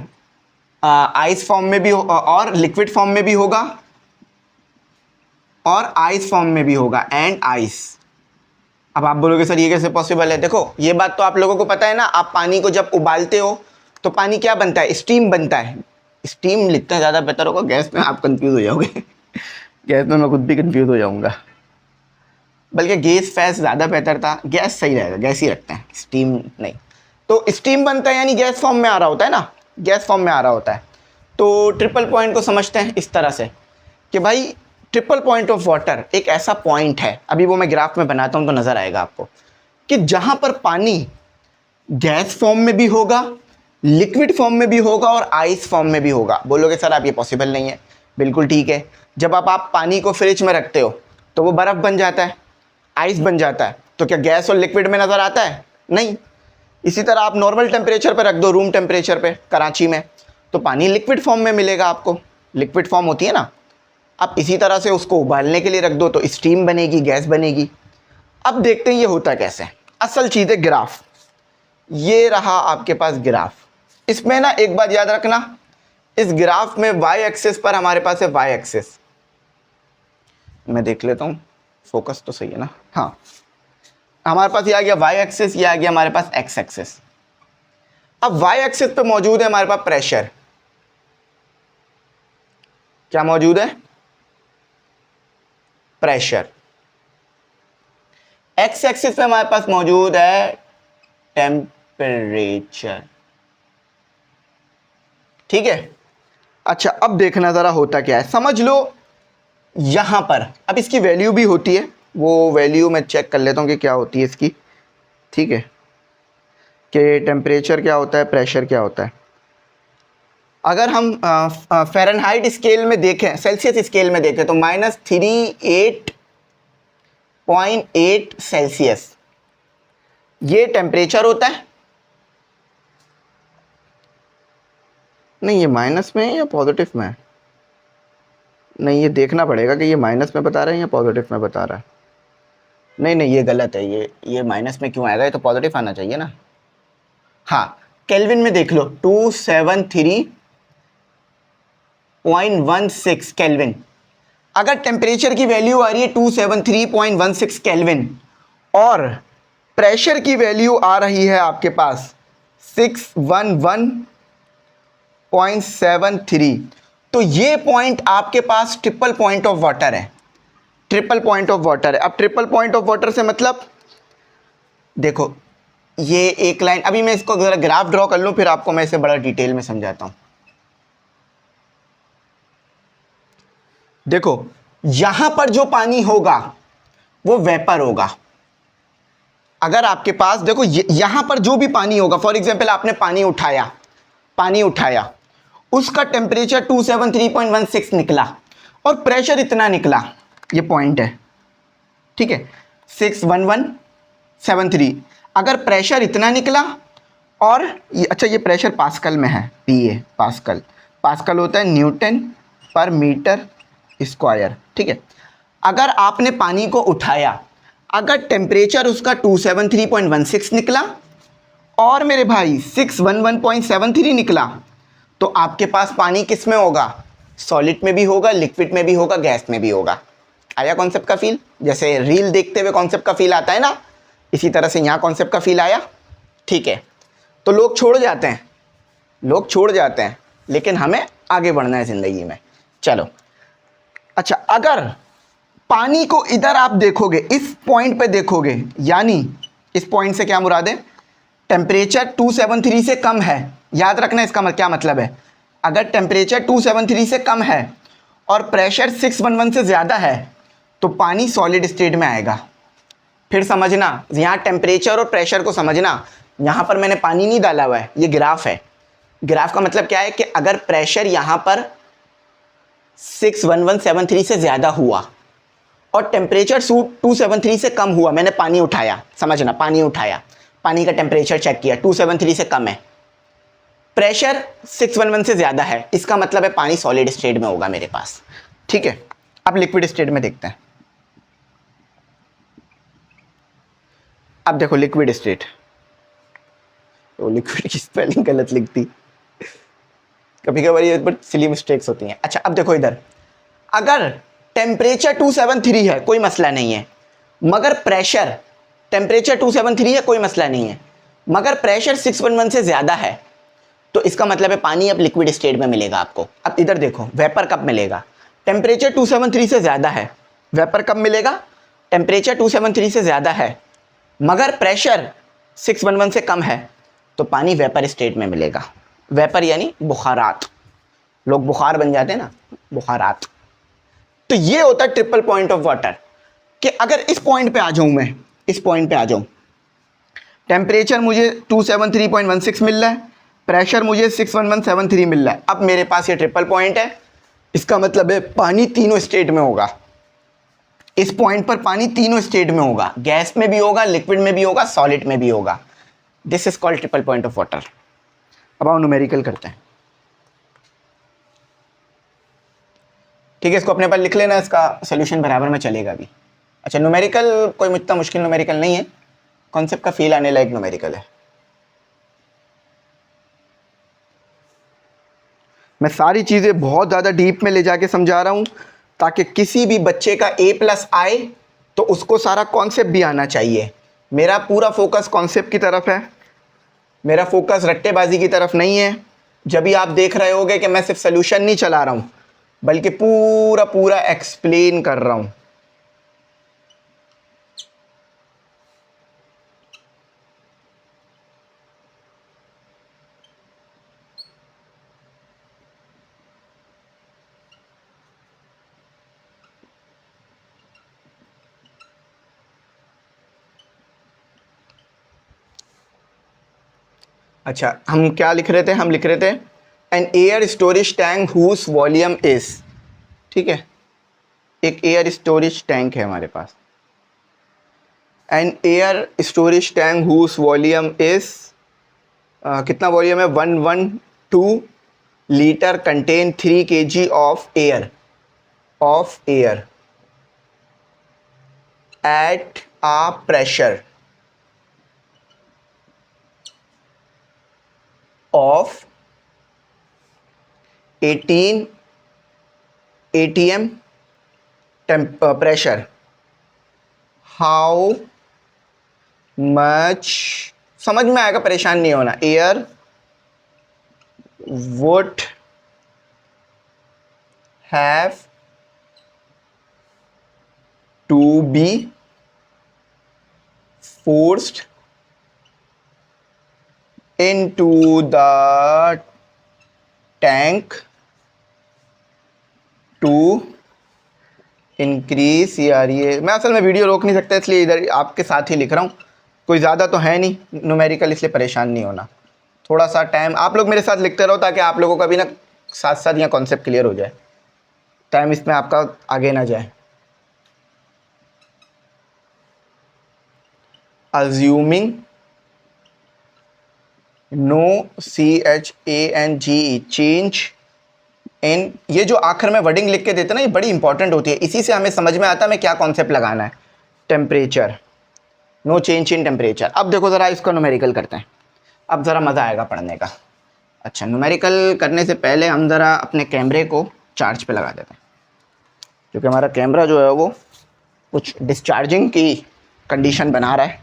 आइस फॉर्म में भी और लिक्विड फॉर्म में भी होगा, और आइस फॉर्म में भी होगा, एंड आइस। अब आप बोलोगे सर ये कैसे पॉसिबल है? देखो ये बात तो आप लोगों को पता है ना, आप पानी को जब उबालते हो तो पानी क्या बनता है? स्टीम बनता है। स्टीम लिखते हैं ज़्यादा बेहतर होगा, गैस में आप कंफ्यूज हो जाओगे गैस में मैं खुद भी कंफ्यूज हो जाऊंगा, बल्कि गैस फैस ज़्यादा बेहतर था, गैस सही रहेगा, गैस ही रखते हैं, स्टीम नहीं। तो स्टीम बनता है यानी गैस फॉर्म में आ रहा होता है ना, गैस फॉर्म में आ रहा होता है। तो ट्रिपल पॉइंट को समझते हैं इस तरह से कि भाई ट्रिपल पॉइंट ऑफ वाटर एक ऐसा पॉइंट है, अभी वो मैं ग्राफ में बनाता हूँ तो नज़र आएगा आपको, कि जहाँ पर पानी गैस फॉर्म में भी होगा, लिक्विड फॉर्म में भी होगा, और आइस फॉर्म में भी होगा। बोलोगे सर आप ये पॉसिबल नहीं है। बिल्कुल ठीक है। जब आप पानी को फ्रिज में रखते हो तो वो बर्फ़ बन जाता है, आइस बन जाता है, तो क्या गैस और लिक्विड में नज़र आता है? नहीं। इसी तरह आप नॉर्मल टेम्परेचर पे रख दो, रूम टेम्परेचर पे कराची में, तो पानी लिक्विड फॉर्म में मिलेगा आपको, लिक्विड फॉर्म होती है ना। आप इसी तरह से उसको उबालने के लिए रख दो तो स्टीम बनेगी, गैस बनेगी। अब देखते हैं ये होता कैसे। असल चीज़ है ग्राफ। ये रहा आपके पास ग्राफ। इसमें ना एक बात याद रखना, इस ग्राफ में वाई एक्सिस पर हमारे पास है वाई एक्सिस। मैं देख लेता हूँ, फोकस तो सही है ना? हाँ, हमारे पास ये आ गया वाई एक्सिस, ये आ गया हमारे पास एक्स एक्सिस। अब वाई एक्सिस पे मौजूद है हमारे पास प्रेशर। क्या मौजूद है? प्रेशर। एक्स एक्सिस पे हमारे पास मौजूद है टेम्परेचर। ठीक है। अच्छा अब देखना जरा होता क्या है, समझ लो यहां पर, अब इसकी वैल्यू भी होती है, वो वैल्यू मैं चेक कर लेता हूं कि क्या होती है इसकी। ठीक है, कि टेम्परेचर क्या होता है, प्रेशर क्या होता है। अगर हम फ़ारेनहाइट स्केल में देखें, सेल्सियस स्केल में देखें तो -38.8 सेल्सियस ये टेम्परेचर होता है। नहीं, ये माइनस में है या पॉजिटिव में है? नहीं, ये देखना पड़ेगा कि ये माइनस में बता रहा है या पॉजिटिव में बता रहा है। नहीं नहीं, ये गलत है, ये माइनस में क्यों आएगा? ये तो पॉजिटिव आना चाहिए ना। हाँ, केल्विन में देख लो, 273.16 केल्विन। अगर टेम्परेचर की वैल्यू आ रही है 273.16 केल्विन और प्रेशर की वैल्यू आ रही है आपके पास 611.73, तो ये पॉइंट आपके पास ट्रिपल पॉइंट ऑफ वाटर है। ट्रिपल पॉइंट ऑफ वाटर है। अब ट्रिपल पॉइंट ऑफ वाटर से मतलब देखो, ये एक लाइन, अभी मैं इसको जरा ग्राफ ड्रॉ कर लूं फिर आपको मैं इसे बड़ा डिटेल में समझाता हूं। देखो यहां पर जो पानी होगा वो वेपर होगा। अगर आपके पास देखो यहां पर जो भी पानी होगा, फॉर एग्जांपल आपने पानी उठाया, उसका टेम्परेचर 273.16 निकला और प्रेशर इतना निकला, ये पॉइंट है, ठीक है, 61173। अगर प्रेशर इतना निकला और अच्छा ये प्रेशर पास्कल में है, पीए पास्कल होता है न्यूटन पर मीटर स्क्वायर। ठीक है, अगर आपने पानी को उठाया, अगर टेम्परेचर उसका 273.16 निकला और मेरे भाई 611.73 निकला, तो आपके पास पानी किस में होगा? सॉलिड में भी होगा, लिक्विड में भी होगा, गैस में भी होगा। आया कॉन्सेप्ट का फील? जैसे रील देखते हुए कॉन्सेप्ट का फील आता है ना, इसी तरह से यहाँ कॉन्सेप्ट का फील आया। ठीक है, तो लोग छोड़ जाते हैं, लेकिन हमें आगे बढ़ना है ज़िंदगी में। चलो अच्छा, अगर पानी को इधर आप देखोगे, इस पॉइंट पे देखोगे, यानी इस पॉइंट से क्या मुराद है? टेम्परेचर 273 से कम है। याद रखना इसका क्या मतलब है। अगर टेम्परेचर 273 से कम है और प्रेशर 611 से ज़्यादा है तो पानी सॉलिड स्टेट में आएगा। फिर समझना, यहाँ टेम्परेचर और प्रेशर को समझना, यहाँ पर मैंने पानी नहीं डाला हुआ है, ये ग्राफ है। ग्राफ का मतलब क्या है कि अगर प्रेशर यहाँ पर 61173 से ज़्यादा हुआ और टेम्परेचर 273 से कम हुआ, मैंने पानी उठाया, समझना, पानी का टेम्परेचर चेक किया, 273 से कम है, प्रेशर 611 से ज़्यादा है, इसका मतलब है पानी सॉलिड स्टेट में होगा मेरे पास। ठीक है, अब लिक्विड स्टेट में देखते हैं। अब देखो लिक्विड स्टेट, तो लिक्विड की स्पेलिंग गलत लिखती, कभी कभार ये बट सिली मिस्टेक्स होती हैं। अच्छा अब देखो इधर, अगर टेम्परेचर 273 है कोई मसला नहीं है, मगर प्रेशर, टेम्परेचर 273 है कोई मसला नहीं है, मगर प्रेशर 611 से ज़्यादा है, तो इसका मतलब है पानी अब लिक्विड स्टेट में मिलेगा आपको। अब इधर देखो वेपर कब मिलेगा, टेम्परेचर 273 से ज़्यादा है, वेपर कब मिलेगा, टेम्परेचर 273 से ज़्यादा है मगर प्रेशर 611 से कम है, तो पानी वेपर स्टेट में मिलेगा। वेपर यानी बुखारात, लोग बुखार बन जाते हैं ना, बुखारात। तो ये होता है ट्रिपल पॉइंट ऑफ वाटर, कि अगर इस पॉइंट पे आ जाऊं मैं, इस पॉइंट पे आ जाऊं, टेम्परेचर मुझे 273.16 मिल रहा है, प्रेशर मुझे 61173 मिल रहा है, अब मेरे पास ये ट्रिपल पॉइंट है, इसका मतलब है पानी तीनों स्टेट में होगा। इस पॉइंट पर पानी तीनों स्टेट में होगा, गैस में भी होगा, लिक्विड में भी होगा, सॉलिड में भी होगा। This is called triple point of water. अब हम न्यूमेरिकल करते हैं, ठीक है, इसको अपने पर लिख लेना, इसका सोल्यूशन बराबर में चलेगा भी। अच्छा न्यूमेरिकल कोई इतना मुश्किल न्यूमेरिकल नहीं है, कॉन्सेप्ट का फील आने लायक न्यूमेरिकल है। मैं सारी चीज़ें बहुत ज़्यादा डीप में ले जाके समझा रहा हूँ, ताकि किसी भी बच्चे का A+ आए तो उसको सारा कॉन्सेप्ट भी आना चाहिए। मेरा पूरा फोकस कॉन्सेप्ट की तरफ है, मेरा फोकस रट्टेबाजी की तरफ नहीं है। जब भी आप देख रहे होगे कि मैं सिर्फ सोल्यूशन नहीं चला रहा हूँ, बल्कि पूरा पूरा एक्सप्लेन कर रहा हूँ। अच्छा हम क्या लिख रहे थे, हम लिख रहे थे an air storage tank whose volume is, ठीक है, एक एयर स्टोरेज टैंक है हमारे पास, an air storage tank whose volume is, कितना वॉल्यूम है, 112 litre, contain 3 kg of air at a pressure of 18 atm pressure, how much, समझ में आएगा, परेशान नहीं होना, air would have to be forced into the tank to increase, यार ये मैं असल में वीडियो रोक नहीं सकता, इसलिए इधर आपके साथ ही लिख रहा हूँ, कोई ज़्यादा तो है नहीं न्यूमेरिकल, इसलिए परेशान नहीं होना। थोड़ा सा टाइम आप लोग मेरे साथ लिखते रहो, ताकि आप लोगों का भी ना साथ साथ यहाँ कॉन्सेप्ट क्लियर हो जाए, टाइम इसमें आपका आगे ना जाए। assuming no change इन, ये जो आखिर में वर्डिंग लिख के देते ना, ये बड़ी इंपॉर्टेंट होती है, इसी से हमें समझ में आता है हमें क्या कॉन्सेप्ट लगाना है। Temperature, no change in temperature. अब देखो ज़रा इसको न्यूमेरिकल करते हैं, अब ज़रा मज़ा आएगा पढ़ने का। अच्छा न्यूमेरिकल करने से पहले हम ज़रा अपने कैमरे को चार्ज पे लगा देते हैं, क्योंकि हमारा कैमरा जो है वो कुछ डिस्चार्जिंग की कंडीशन बना रहा है,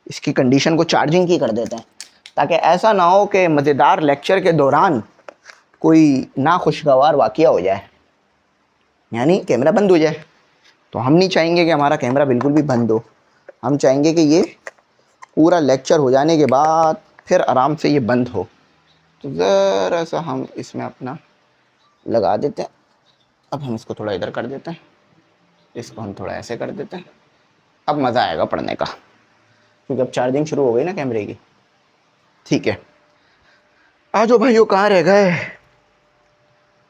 इसकी कंडीशन को चार्जिंग की कर देते हैं, ताकि ऐसा ना हो कि मज़ेदार लेक्चर के दौरान कोई नाखुशगवार वाक़या हो जाए, यानी कैमरा बंद हो जाए। तो हम नहीं चाहेंगे कि हमारा कैमरा बिल्कुल भी बंद हो, हम चाहेंगे कि ये पूरा लेक्चर हो जाने के बाद फिर आराम से ये बंद हो। तो ज़रा सा हम इसमें अपना लगा देते हैं। अब हम इसको थोड़ा इधर कर देते हैं, इसको हम थोड़ा ऐसे कर देते हैं, अब मज़ा आएगा पढ़ने का, क्योंकि अब चार्जिंग शुरू हो गई ना कैमरे की। ठीक है, आ जाओ भाइयों, कहाँ रह गए,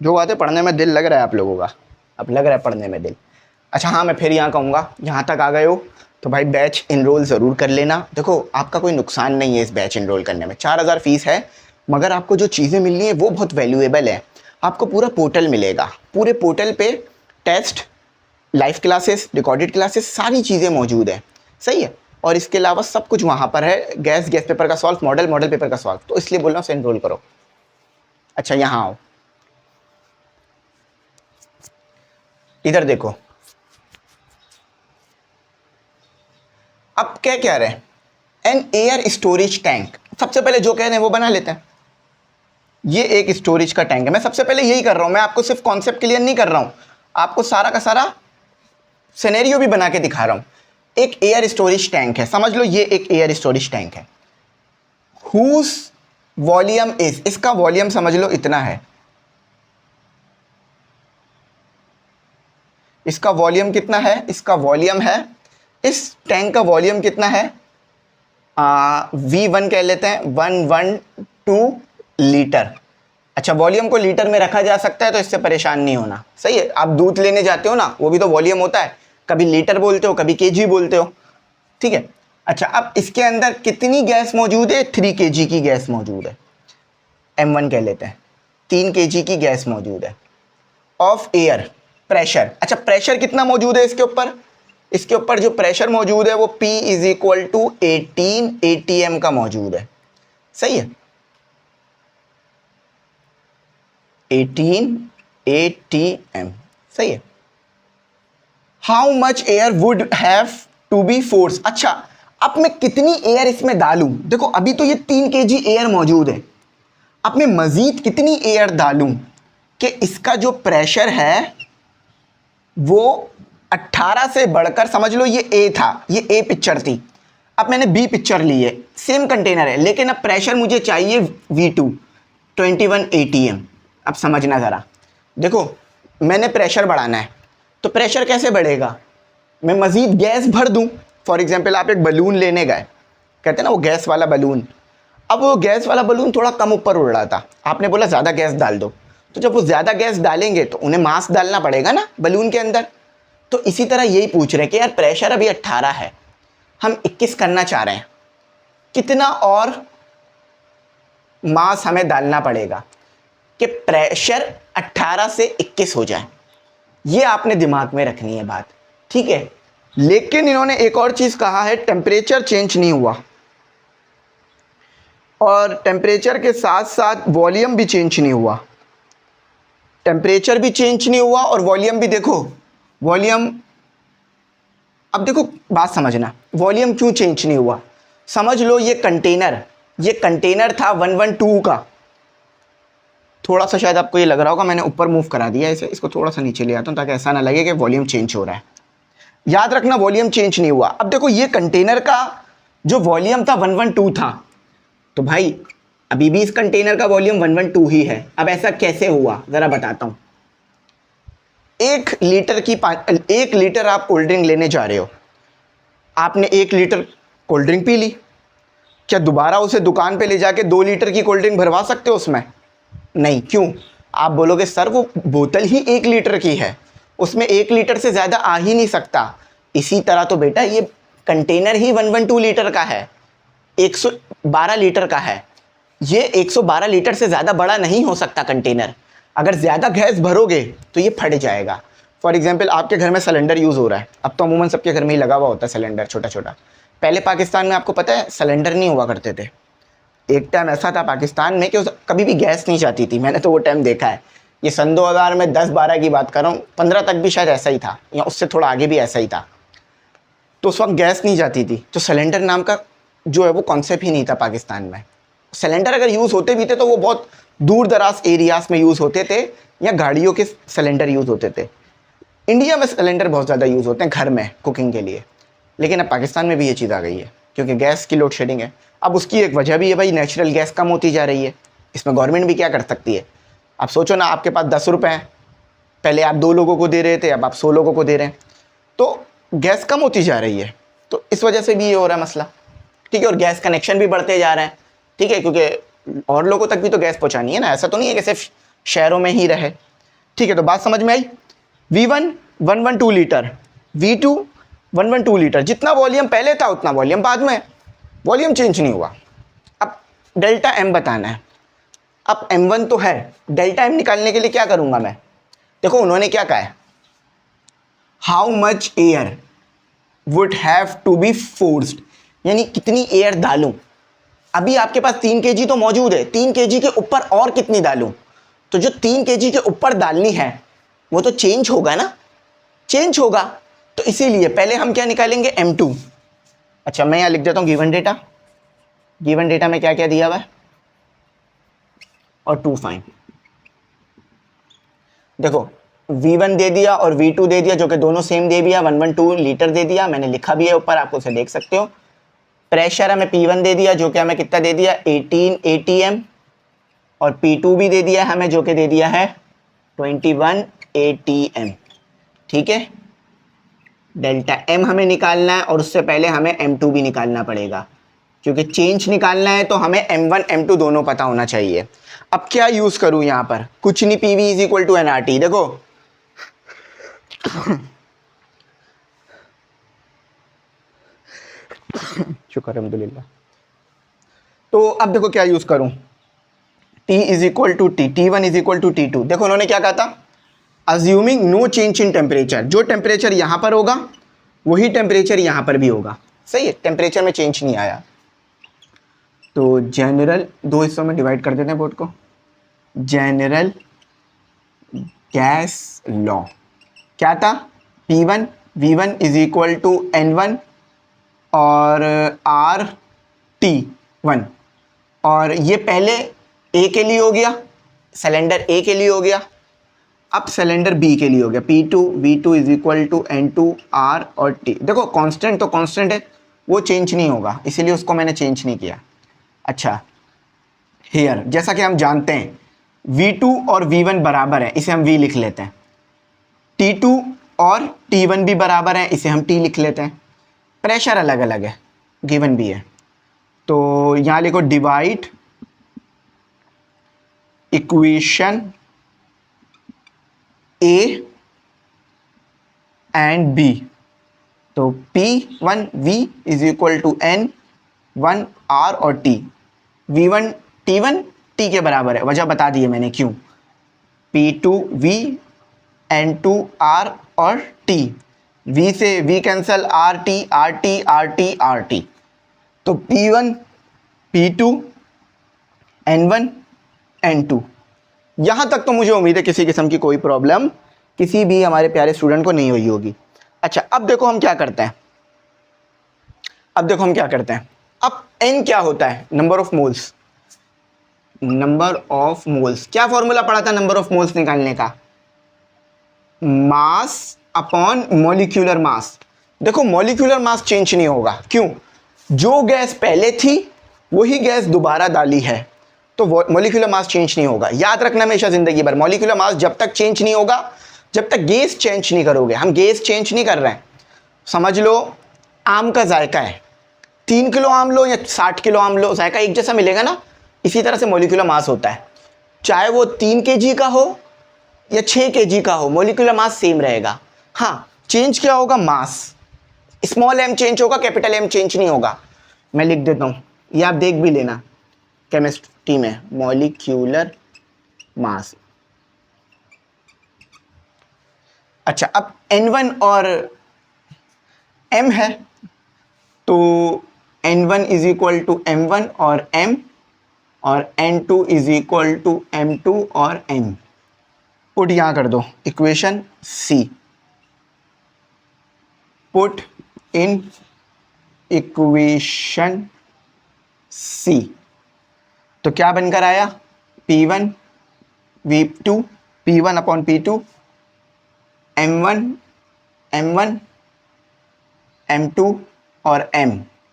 जो बातें पढ़ने में दिल लग रहा है आप लोगों का, अब लग रहा है पढ़ने में दिल। अच्छा हाँ, मैं फिर यहाँ कहूँगा, यहाँ तक आ गए हो तो भाई बैच इनरोल ज़रूर कर लेना। देखो आपका कोई नुकसान नहीं है इस बैच इनरोल करने में, 4000 फ़ीस है, मगर आपको जो चीज़ें मिलनी है वो बहुत वैल्यूएबल है। आपको पूरा पोर्टल मिलेगा, पूरे पोर्टल पे test, live classes, recorded classes, सारी चीज़ें मौजूद हैं, सही है। और इसके अलावा सब कुछ वहाँ पर है, गैस गैस पेपर का सॉल्व, मॉडल मॉडल पेपर का सॉल्व। तो इसलिए बोल रहा हूँ इसे एनरोल करो। अच्छा यहाँ आओ, इधर देखो, अब क्या कह रहे हैं, एन एयर स्टोरेज टैंक। सबसे पहले जो कह रहे हैं वो बना लेते हैं। ये एक स्टोरेज का टैंक है। मैं सबसे पहले यही कर रहा हूं, मैं आपको सिर्फ कॉन्सेप्ट क्लियर नहीं कर रहा हूं, आपको सारा का सारा सिनेरियो भी बना के दिखा रहा हूं। एक एयर स्टोरेज टैंक है, समझ लो ये एक एयर स्टोरेज टैंक है। हुज वॉल्यूम इज, इसका वॉल्यूम समझ लो इतना है, इसका वॉल्यूम कितना है, इसका वॉल्यूम है, इस टैंक का वॉल्यूम कितना है, V1 कह लेते हैं, 112 लीटर। अच्छा, वॉल्यूम को लीटर में रखा जा सकता है तो इससे परेशान नहीं होना, सही है। आप दूध लेने जाते हो ना, वो भी तो वॉल्यूम होता है, कभी लीटर बोलते हो कभी केजी बोलते हो, ठीक है। अच्छा, अब इसके अंदर कितनी गैस मौजूद है, 3 kg की गैस मौजूद है, M1 कह लेते हैं, 3 kg की गैस मौजूद है। ऑफ एयर प्रेशर, अच्छा प्रेशर कितना मौजूद है इसके ऊपर, इसके ऊपर जो प्रेशर मौजूद है वो P = 18 ATM का मौजूद है, सही है, 18 ATM, सही है। How much air would have to be force, अच्छा अब मैं कितनी एयर इसमें डालूं, देखो अभी तो ये 3 kg एयर मौजूद है, अब मैं मजीद कितनी एयर डालूं कि इसका जो प्रेशर है वो 18 से बढ़कर, समझ लो ये ए था, ये ए पिक्चर थी, अब मैंने बी पिक्चर ली है, सेम कंटेनर है, लेकिन अब प्रेशर मुझे चाहिए V2 21 ATM। अब समझना ज़रा, देखो मैंने प्रेशर बढ़ाना है, तो प्रेशर कैसे बढ़ेगा, मैं मज़ीद गैस भर दूं। फॉर एग्जांपल आप एक बलून लेने गए, कहते हैं ना वो गैस वाला बलून, अब वो गैस वाला बलून थोड़ा कम ऊपर उड़ रहा था, आपने बोला ज़्यादा गैस डाल दो, तो जब वो ज़्यादा गैस डालेंगे तो उन्हें मास डालना पड़ेगा ना बलून के अंदर। तो इसी तरह यही पूछ रहे हैं कि यार प्रेशर अभी 18 है, हम 21 करना चाह रहे हैं, कितना और मास हमें डालना पड़ेगा कि प्रेशर 18 से 21 हो जाए, ये आपने दिमाग में रखनी है बात, ठीक है। लेकिन इन्होंने एक और चीज़ कहा है, टेम्परेचर चेंज नहीं हुआ और टेम्परेचर के साथ साथ वॉल्यूम भी चेंज नहीं हुआ, टेम्परेचर भी चेंज नहीं हुआ और वॉल्यूम भी, देखो वॉल्यूम, अब देखो बात समझना, वॉल्यूम क्यों चेंज नहीं हुआ, समझ लो ये कंटेनर था 112 का, थोड़ा सा शायद आपको ये लग रहा होगा मैंने ऊपर मूव करा दिया इसे, इसको थोड़ा सा नीचे ले आता हूँ ताकि ऐसा ना लगे कि वॉल्यूम चेंज हो रहा है। याद रखना वॉल्यूम चेंज नहीं हुआ। अब देखो ये कंटेनर का जो वॉल्यूम था 112 था, तो भाई अभी भी इस कंटेनर का वॉल्यूम 112 ही है। अब ऐसा कैसे हुआ ज़रा बताता हूँ। 1 लीटर आप कोल्ड ड्रिंक लेने जा रहे हो, आपने 1 लीटर कोल्ड ड्रिंक पी ली, क्या दोबारा उसे दुकान पे ले जाके 2 लीटर की कोल्ड ड्रिंक भरवा सकते हो उसमें? नहीं। क्यों? आप बोलोगे सर वो बोतल ही 1 लीटर की है, उसमें 1 लीटर से ज़्यादा आ ही नहीं सकता। इसी तरह तो बेटा ये कंटेनर ही 112 लीटर का है, 112 लीटर का है, ये 112 लीटर से ज़्यादा बड़ा नहीं हो सकता कंटेनर। अगर ज़्यादा गैस भरोगे तो ये फट जाएगा। फॉर एग्जांपल आपके घर में सिलेंडर यूज़ हो रहा है, अब तो अमूमन सबके घर में ही लगा हुआ होता है सिलेंडर छोटा छोटा। पहले पाकिस्तान में आपको पता है सिलेंडर नहीं हुआ करते थे। एक टाइम ऐसा था पाकिस्तान में कि कभी भी गैस नहीं जाती थी, मैंने तो वो टाइम देखा है। ये सन 2000 में 10-12 की बात कर रहा हूँ, 15 तक भी शायद ऐसा ही था या उससे थोड़ा आगे भी ऐसा ही था। तो उस वक्त गैस नहीं जाती थी, तो सिलेंडर नाम का जो है वो कॉन्सेप्ट ही नहीं था पाकिस्तान में। सिलेंडर अगर यूज़ होते भी थे तो वो बहुत दूर दराज एरियाज़ में यूज़ होते थे या गाड़ियों के सिलेंडर यूज़ होते थे। इंडिया में सिलेंडर बहुत ज़्यादा यूज़ होते हैं घर में कुकिंग के लिए, लेकिन अब पाकिस्तान में भी ये चीज़ आ गई है क्योंकि गैस की लोड शेडिंग है। अब उसकी एक वजह भी है भाई, नेचुरल गैस कम होती जा रही है, इसमें गवर्नमेंट भी क्या कर सकती है। आप सोचो ना, आपके पास 10 रुपये हैं, पहले आप 2 लोगों को दे रहे थे, अब आप 100 लोगों को दे रहे हैं, तो गैस कम होती जा रही है। तो इस वजह से भी ये हो रहा है मसला, ठीक है। और गैस कनेक्शन भी बढ़ते जा रहे हैं, ठीक है, क्योंकि और लोगों तक भी तो गैस पहुंचानी है ना, ऐसा तो नहीं है कि सिर्फ शहरों में ही रहे, ठीक है। तो बात समझ में आई। V1 112 लीटर, V2 112 लीटर, जितना वॉल्यूम पहले था उतना वॉल्यूम बाद में, वॉल्यूम चेंज नहीं हुआ। अब डेल्टा M बताना है। अब M1 तो है, डेल्टा M निकालने के लिए क्या करूंगा मैं, देखो उन्होंने क्या कहा है, how much air would have to be forced, यानी कितनी एयर डालूं। अभी आपके पास 3 kg तो मौजूद है, 3 kg के ऊपर और कितनी डालूं। तो जो 3 kg के ऊपर डालनी है वो तो चेंज होगा ना, चेंज होगा। तो इसीलिए पहले हम क्या निकालेंगे, m2। अच्छा मैं यहां लिख देता हूं गिवन डेटा, गिवन डेटा में क्या क्या दिया हुआ है और टू फाइन। देखो V1 दे दिया और V2 दे दिया, जो कि दोनों सेम दे दिया, 112 लीटर दे दिया, मैंने लिखा भी है ऊपर, आप उसे देख सकते हो। प्रेशर हमें P1 दे दिया, जो कि हमें कितना दे दिया, 18 atm, और P2 भी दे दिया हमें, जो कि दे दिया है 21 atm। ठीक है, डेल्टा M हमें निकालना है और उससे पहले हमें M2 भी निकालना पड़ेगा, क्योंकि चेंज निकालना है तो हमें M1 M2 दोनों पता होना चाहिए। अब क्या यूज करूं यहां पर, कुछ नहीं, PV is equal to NRT। देखो शुक्र अल्हम्दुलिल्लाह। तो अब देखो क्या यूज करूं, T is equal to T, T1 is equal to T2। देखो उन्होंने क्या कहा था, assuming no change in temperature, जो टेम्परेचर यहां पर होगा वही टेम्परेचर यहां पर भी होगा। सही है, टेम्परेचर में चेंज नहीं आया। तो जनरल, दो हिस्सों में डिवाइड कर देते हैं बोर्ड को, जनरल गैस लॉ क्या था, P1 V1 is equal to N1 और RT1, और ये पहले A के लिए हो गया, सिलेंडर A के लिए हो गया। अब सिलेंडर B के लिए हो गया, P2 V2 is equal to N2 R और T। देखो कांस्टेंट तो कांस्टेंट है, वो चेंज नहीं होगा, इसीलिए उसको मैंने चेंज नहीं किया। अच्छा हियर जैसा कि हम जानते हैं V2 और V1 बराबर है, इसे हम V लिख लेते हैं। T2 और T1 भी बराबर है, इसे हम T लिख लेते हैं। प्रेशर अलग अलग है, गिवन भी है, तो यहां लिखो divide equation A and B। तो P1 V is equal to N1 R और T। V1 T1 T के बराबर है, वजह बता दी है मैंने क्यों। P2 V N2 R और T, V से V cancel, RT RT RT RT। तो P1 P2 N1 N2। यहां तक तो मुझे उम्मीद है किसी किस्म की कोई प्रॉब्लम किसी भी हमारे प्यारे स्टूडेंट को नहीं हुई होगी। अच्छा अब देखो हम क्या करते हैं, अब देखो हम क्या करते हैं, अब N क्या होता है, number of moles. Number of moles, क्या फॉर्मूला पढ़ा था नंबर ऑफ मोल्स निकालने का, मास अपॉन मॉलिक्यूलर मास। देखो मॉलिक्यूलर मास चेंज नहीं होगा, क्यों, जो गैस पहले थी वही गैस दोबारा डाली है, तो मॉलिक्यूलर मास चेंज नहीं होगा। याद रखना हमेशा जिंदगी भर, मॉलिक्यूलर मास जब तक चेंज नहीं होगा जब तक गैस चेंज नहीं करोगे। हम गैस चेंज नहीं कर रहे हैं, समझ लो आम का जायका है, 3 किलो आम लो या 60 किलो आम लो, जायका एक जैसा मिलेगा ना। इसी तरह से मॉलिक्यूलर मास होता है, चाहे वो 3 kg का हो या 6 kg का हो, मॉलिक्यूलर मास सेम रहेगा। हाँ चेंज क्या होगा, मास, स्मॉल m चेंज होगा, कैपिटल M चेंज नहीं होगा। मैं लिख देता हूं, ये आप देख भी लेना केमिस्ट्री में, मॉलिक्यूलर मास। अच्छा अब N1 और M है, तो N1 is equal to M1 और M, और N2 is equal to M2 और M। पुट यहां कर दो equation C, put in equation C। तो क्या बनकर आया, P1 V2 P1 upon P2 M1 M1 M2 और M।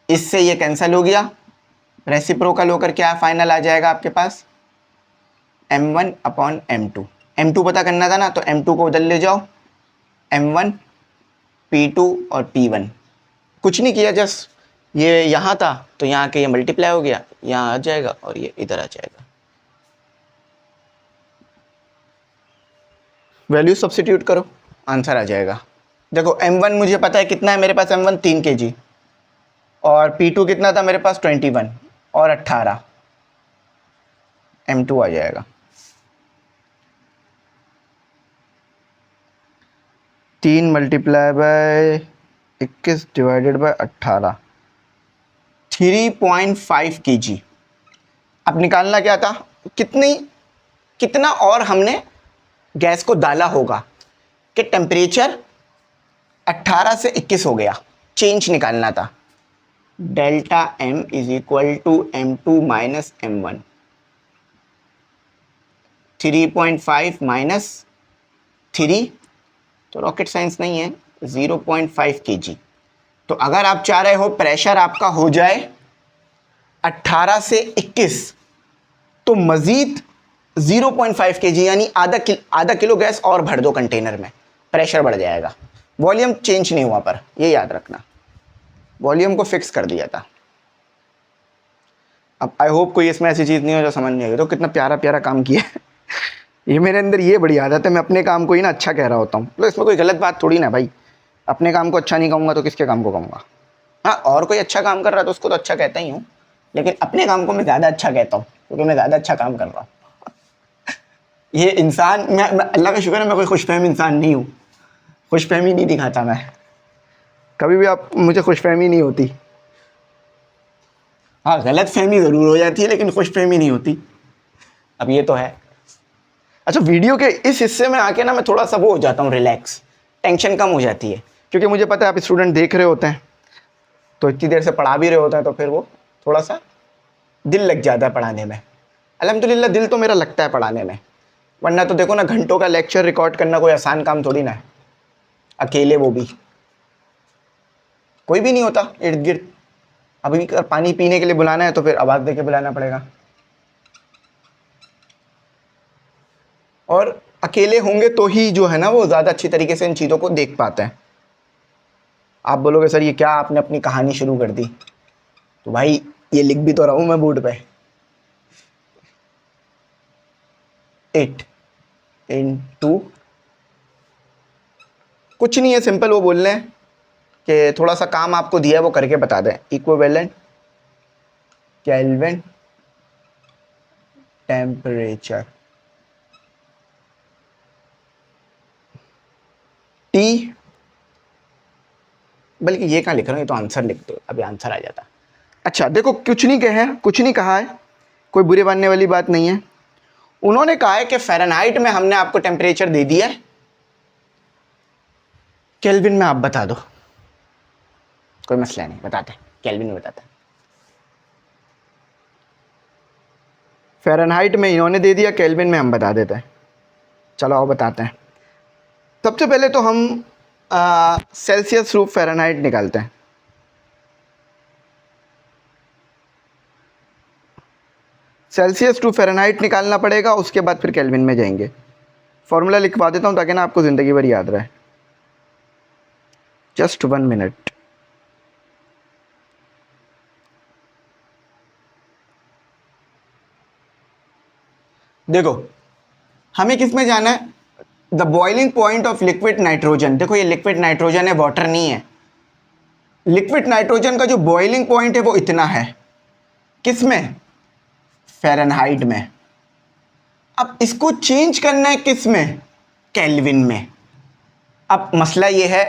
इससे ये कैंसिल हो गया, रेसिप्रोकल होकर क्या फाइनल आ जाएगा आपके पास, M1 अपॉन M2। M2 पता करना था ना, तो M2 को उधर ले जाओ, M1 P2 और P1। कुछ नहीं किया, जस्ट ये यहाँ था तो यहाँ के ये मल्टीप्लाई हो गया, यहाँ आ जाएगा और ये इधर आ जाएगा। वैल्यू सब्स्टिट्यूट करो, आंसर आ जाएगा। देखो M1 मुझे पता है कितना है मेरे पास, M1 3 kg, और P2 कितना था मेरे पास 21 और 18, M2 आ जाएगा 3 multiply by 21 divided by 18। 3.5 kg। अब निकालना क्या था, कितना और हमने गैस को डाला होगा कि टेम्परेचर 18 से 21 हो गया, चेंज निकालना था। Delta M is equal to M2 minus M1। 3.5 minus 3 तो रॉकेट साइंस नहीं है, 0.5 kg। तो अगर आप चाह रहे हो प्रेशर आपका हो जाए 18 से 21, तो मजीद 0.5 kg यानी आधा किलो गैस और भर दो कंटेनर में, प्रेशर बढ़ जाएगा। वॉल्यूम चेंज नहीं हुआ, पर ये याद रखना, वॉल्यूम को फिक्स कर दिया था। अब आई होप कोई इसमें ऐसी चीज़ नहीं हो जो समझ नहीं आई। तो कितना प्यारा प्यारा काम किया है। ये मेरे अंदर ये बड़ी आदत है, मैं अपने काम को ही ना अच्छा कह रहा होता हूँ। तो इसमें कोई गलत बात थोड़ी ना भाई, अपने काम को अच्छा नहीं कहूँगा तो किसके काम को कहूँगा। हाँ, और कोई अच्छा काम कर रहा है तो उसको तो अच्छा कहता ही हूँ, लेकिन अपने काम को मैं ज़्यादा अच्छा कहता हूँ क्योंकि मैं ज़्यादा अच्छा काम कर रहा हूँ। ये इंसान, मैं अल्लाह का शुक्र है मैं कोई खुशफहमी इंसान नहीं हूँ, खुशफहमी नहीं दिखाता मैं कभी भी। आप मुझे खुशफहमी नहीं होती, हाँ गलत फहमी ज़रूर हो जाती है लेकिन खुशफहमी नहीं होती। अब ये तो है। अच्छा, वीडियो के इस हिस्से में आके ना मैं थोड़ा सा वो हो जाता हूँ, रिलैक्स, टेंशन कम हो जाती है, क्योंकि मुझे पता है आप स्टूडेंट देख रहे होते हैं, तो इतनी देर से पढ़ा भी रहे होते हैं, तो फिर वो थोड़ा सा दिल लग जाता है पढ़ाने में। अल्हम्दुलिल्लाह दिल तो मेरा लगता है पढ़ाने में, वरना तो देखो ना, घंटों का लेक्चर रिकॉर्ड करना कोई आसान काम थोड़ी ना है, अकेले, वो भी कोई भी नहीं होता इर्द गिर्द। अभी पानी पीने के लिए बुलाना है तो फिर आवाज़ दे के बुलाना पड़ेगा, और अकेले होंगे तो ही जो है ना वो ज़्यादा अच्छी तरीके से इन चीज़ों को देख पाते हैं। आप बोलोगे सर ये क्या आपने अपनी कहानी शुरू कर दी, तो भाई ये लिख भी तो रहा हूँ मैं बोर्ड पे। 8 इंटू, कुछ नहीं है, सिंपल वो बोल रहे हैं कि थोड़ा सा काम आपको दिया है वो करके बता दें। इक्विवेलेंट केल्विन टेम्परेचर टी, बल्कि ये कहाँ लिख रहा हूँ, ये तो आंसर लिख दो, अभी आंसर आ जाता। अच्छा देखो, कुछ नहीं कहे, कुछ नहीं कहा है, कोई बुरे मानने वाली बात नहीं है। उन्होंने कहा है कि फ़ारेनहाइट में हमने आपको टेम्परेचर दे दिया है, केल्विन में आप बता दो, कोई मसला नहीं, बताते केल्विन में बताते। फ़ारेनहाइट में इन्होंने दे दिया, केल्विन में हम बता देते हैं। चलो आओ बताते हैं। सबसे पहले तो हम सेल्सियस रूप फ़ारेनहाइट निकालते हैं। सेल्सियस टू फ़ारेनहाइट निकालना पड़ेगा, उसके बाद फिर केल्विन में जाएंगे। फॉर्मूला लिखवा देता हूँ ताकि ना आपको ज़िंदगी भर याद रहे। Just 1 minute. देखो हमें किस में जाना है, the boiling point of liquid nitrogen. देखो ये लिक्विड नाइट्रोजन है, वाटर नहीं है। लिक्विड नाइट्रोजन का जो बॉइलिंग पॉइंट है वो इतना है, किस में, फ़ारेनहाइट में। अब इसको चेंज करना है किस में, केल्विन में। अब मसला ये है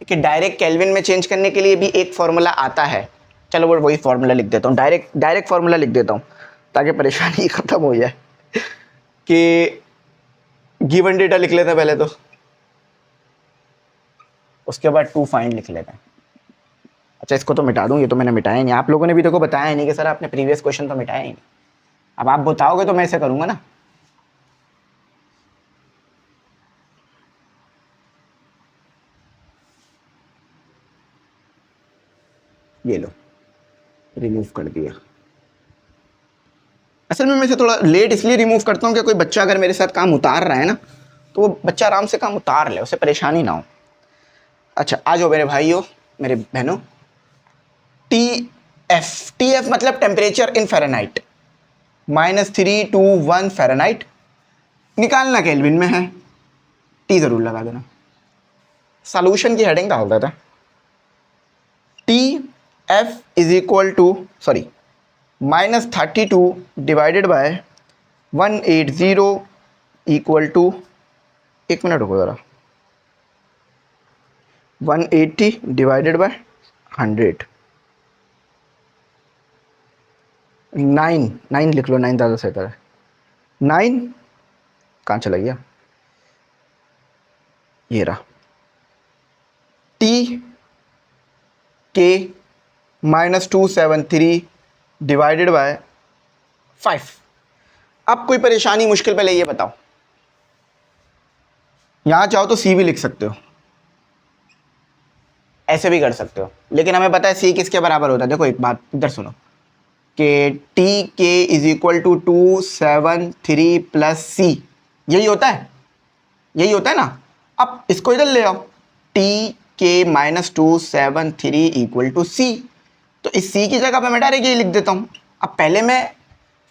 कि डायरेक्ट केल्विन में चेंज करने के लिए भी एक फार्मूला आता है। चलो वो वही फार्मूला लिख देता हूँ, डायरेक्ट फार्मूला लिख देता हूँ ताकि परेशानी ख़त्म हो जाए। कि गिवन डेटा लिख लेते हैं पहले तो, उसके बाद टू फाइंड लिख लेते हैं। अच्छा इसको तो मिटा दूँ, ये तो मैंने मिटाया नहीं, आप लोगों ने भी देखो बताया नहीं कि सर आपने प्रीवियस क्वेश्चन तो मिटाया ही नहीं। अब आप बताओगे तो मैं ऐसे करूँगा ना। ये लो, रिमूव कर दिया। असल में मैं इसे थोड़ा लेट इसलिए रिमूव करता हूँ कि कोई बच्चा अगर मेरे साथ काम उतार रहा है ना, तो वो बच्चा आराम से काम उतार ले, उसे परेशानी ना हो। अच्छा आ जाओ मेरे भाइयों, मेरे बहनों। टी एफ मतलब टेम्परेचर इन फ़ारेनहाइट, -321 फ़ारेनहाइट। निकालना केल्विन में है, टी ज़रूर लगा देना। सॉल्यूशन की हेडिंग डाल देता है, T F is equal to, sorry, -32 divided by 180 equal to, एक मिनट रुको ज़रा, 180 डिवाइडेड बाय 100। 9, 9 लिख लो, 9 ज़्यादा सही है। 9 कहाँ चला गया, ये रहा, टी के -273 डिवाइडेड बाय 5। अब कोई परेशानी मुश्किल पहले ये बताओ, यहां चाहो तो सी भी लिख सकते हो, ऐसे भी कर सकते हो, लेकिन हमें पता है सी किसके बराबर होता है। देखो एक बात इधर सुनो, कि T K is equal to 273 plus सी, यही होता है, यही होता है ना। अब इसको इधर ले आओ, टी के -273 इक्वल टू सी, तो इस सी की जगह पे मैं डायरेक्ट यही लिख देता हूँ। अब पहले मैं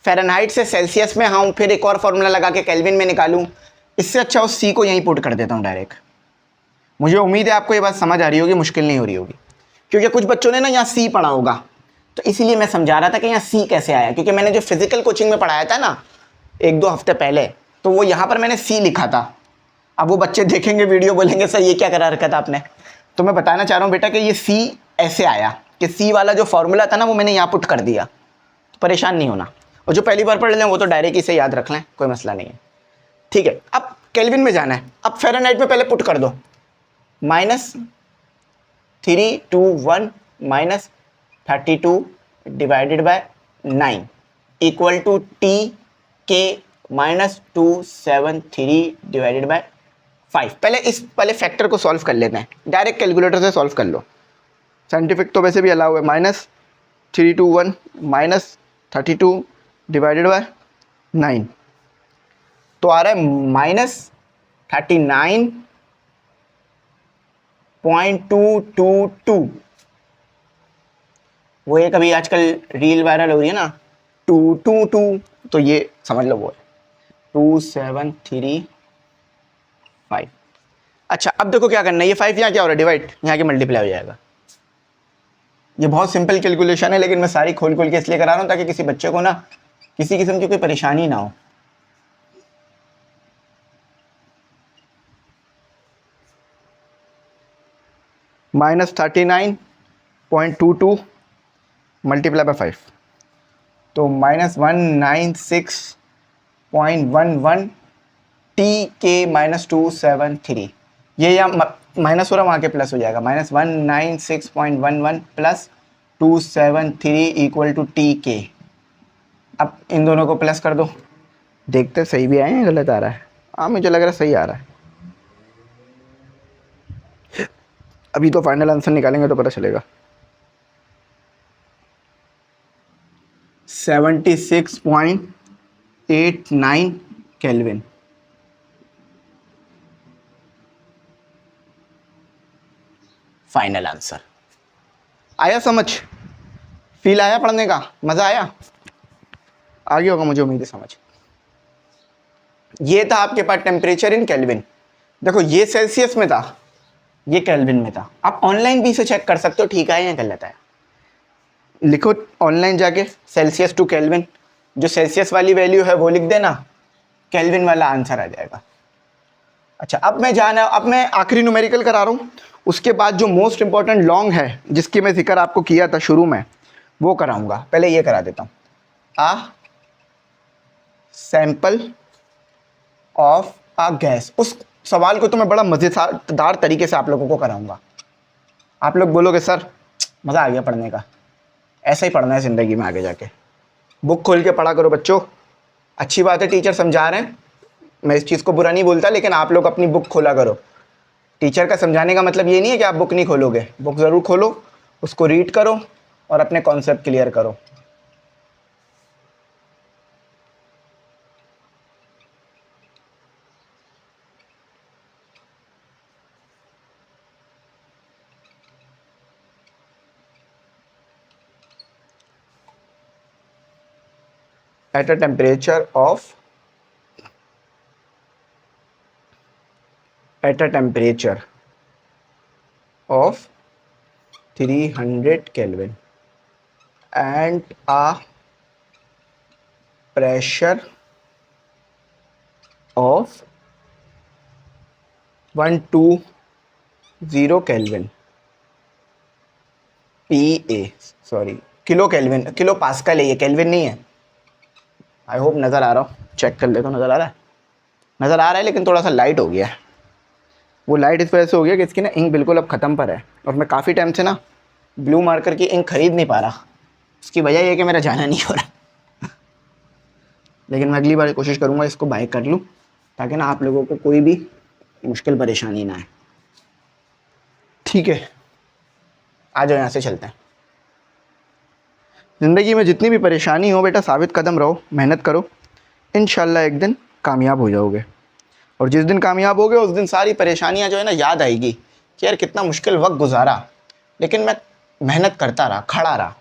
फ़ारेनहाइट से सेल्सियस में आऊँ, फिर एक और फॉर्मूला लगा के केल्विन में निकालूँ, इससे अच्छा उस सी को यहीं पुट कर देता हूँ डायरेक्ट। मुझे उम्मीद है आपको ये बात समझ आ रही होगी, मुश्किल नहीं हो रही होगी, क्योंकि कुछ बच्चों ने ना यहाँ सी पढ़ा होगा, तो इसीलिए मैं समझा रहा था कि यहाँ सी कैसे आया, क्योंकि मैंने जो फिजिकल कोचिंग में पढ़ाया था ना 1-2 हफ्ते पहले, तो वो यहाँ पर मैंने सी लिखा था। अब वो बच्चे देखेंगे वीडियो, बोलेंगे सर ये क्या करा रखा था आपने। तो मैं बताना चाह रहा हूँ बेटा कि ये सी ऐसे आया, कि सी वाला जो फॉर्मूला था ना वो मैंने यहाँ पुट कर दिया, तो परेशान नहीं होना। और जो पहली बार पढ़ लें वो तो डायरेक्ट इसे याद रख लें, कोई मसला नहीं है, ठीक है। अब केल्विन में जाना है, अब फ़ारेनहाइट में पहले पुट कर दो, -321 -32 divided by 9 equal to T K -273 divided by 5। पहले फैक्टर को सॉल्व कर लेते हैं, डायरेक्ट कैलकुलेटर से सॉल्व कर लो, साइंटिफिक तो वैसे भी अलाउ है। -321 -32 डिवाइडेड बाय 9, तो आ रहा है -39.222। वो एक अभी आजकल रील वायरल हो रही है ना, 222, तो ये समझ लो वो है 2735। अच्छा अब देखो क्या करना है, ये 5 यहाँ क्या हो रहा है, डिवाइड, यहाँ के मल्टीप्लाई हो जाएगा। ये बहुत सिंपल कैलकुलेशन है, लेकिन मैं सारी खोल खोल के इसलिए करा रहा हूँ ताकि किसी बच्चे को ना किसी किस्म की कोई परेशानी ना हो। -39.22 मल्टीप्लाई बाय 5, तो -196.11 टी के -273, ये यहाँ माइनस हो रहा, वहाँ के प्लस हो जाएगा, -196.11 प्लस 273 इक्वल टू टी के। अब इन दोनों को प्लस कर दो, देखते सही भी आए हैं गलत आ रहा है। हाँ मुझे लग रहा है सही आ रहा है, अभी तो फाइनल आंसर निकालेंगे तो पता चलेगा। 76.89 केल्विन। फाइनल आंसर आया समझ, फील आया, पढ़ने का मज़ा आया, आ गया होगा मुझे उम्मीद है समझ। ये था आपके पास टेम्परेचर इन केल्विन। देखो ये सेल्सियस में था, ये केल्विन में था। आप ऑनलाइन भी इसे चेक कर सकते हो ठीक है या गलत है, लिखो ऑनलाइन जाके सेल्सियस टू केल्विन, जो सेल्सियस वाली वैल्यू है वो लिख देना, केल्विन वाला आंसर आ जाएगा। अच्छा अब मैं आखिरी न्यूमेरिकल करा रहा हूँ, उसके बाद जो मोस्ट इंपॉर्टेंट लॉन्ग है जिसकी मैं जिक्र आपको किया था शुरू में वो कराऊंगा। पहले ये करा देता हूँ, आ सैंपल ऑफ अ गैस। उस सवाल को तो मैं बड़ा मज़ेदार तरीके से आप लोगों को कराऊंगा। आप लोग बोलोगे सर मज़ा आ गया पढ़ने का, ऐसा ही पढ़ना है ज़िंदगी में आगे जाके। बुक खोल के पढ़ा करो बच्चों, अच्छी बात है टीचर समझा रहे हैं, मैं इस चीज़ को बुरा नहीं बोलता, लेकिन आप लोग अपनी बुक खोला करो। टीचर का समझाने का मतलब ये नहीं है कि आप बुक नहीं खोलोगे, बुक ज़रूर खोलो, उसको रीड करो और अपने कॉन्सेप्ट क्लियर करो। at a temperature of 300 Kelvin and a pressure of 120 Kelvin, PA, sorry, kilo kelvin, kilo pascal है ये, केल्विन नहीं है। आई होप नज़र आ रहा हो, चेक कर ले तो नज़र आ रहा है, नज़र आ रहा है, लेकिन थोड़ा सा लाइट हो गया है। वो लाइट इस वजह से हो गया कि इसकी ना इंक बिल्कुल अब ख़त्म पर है, और मैं काफ़ी टाइम से ना ब्लू मार्कर की इंक खरीद नहीं पा रहा। उसकी वजह ये है कि मेरा जाना नहीं हो रहा। लेकिन मैं अगली बार कोशिश करूँगा इसको बाय कर लूँ, ताकि ना आप लोगों को कोई भी मुश्किल परेशानी ना आए। ठीक है, आ जाओ, यहाँ से चलते हैं। ज़िंदगी में जितनी भी परेशानी हो बेटा, साबित कदम रहो, मेहनत करो, इंशाल्लाह एक दिन कामयाब हो जाओगे। और जिस दिन कामयाब होगे उस दिन सारी परेशानियां जो है ना याद आएगी कि यार कितना मुश्किल वक्त गुजारा, लेकिन मैं मेहनत करता रहा, खड़ा रहा।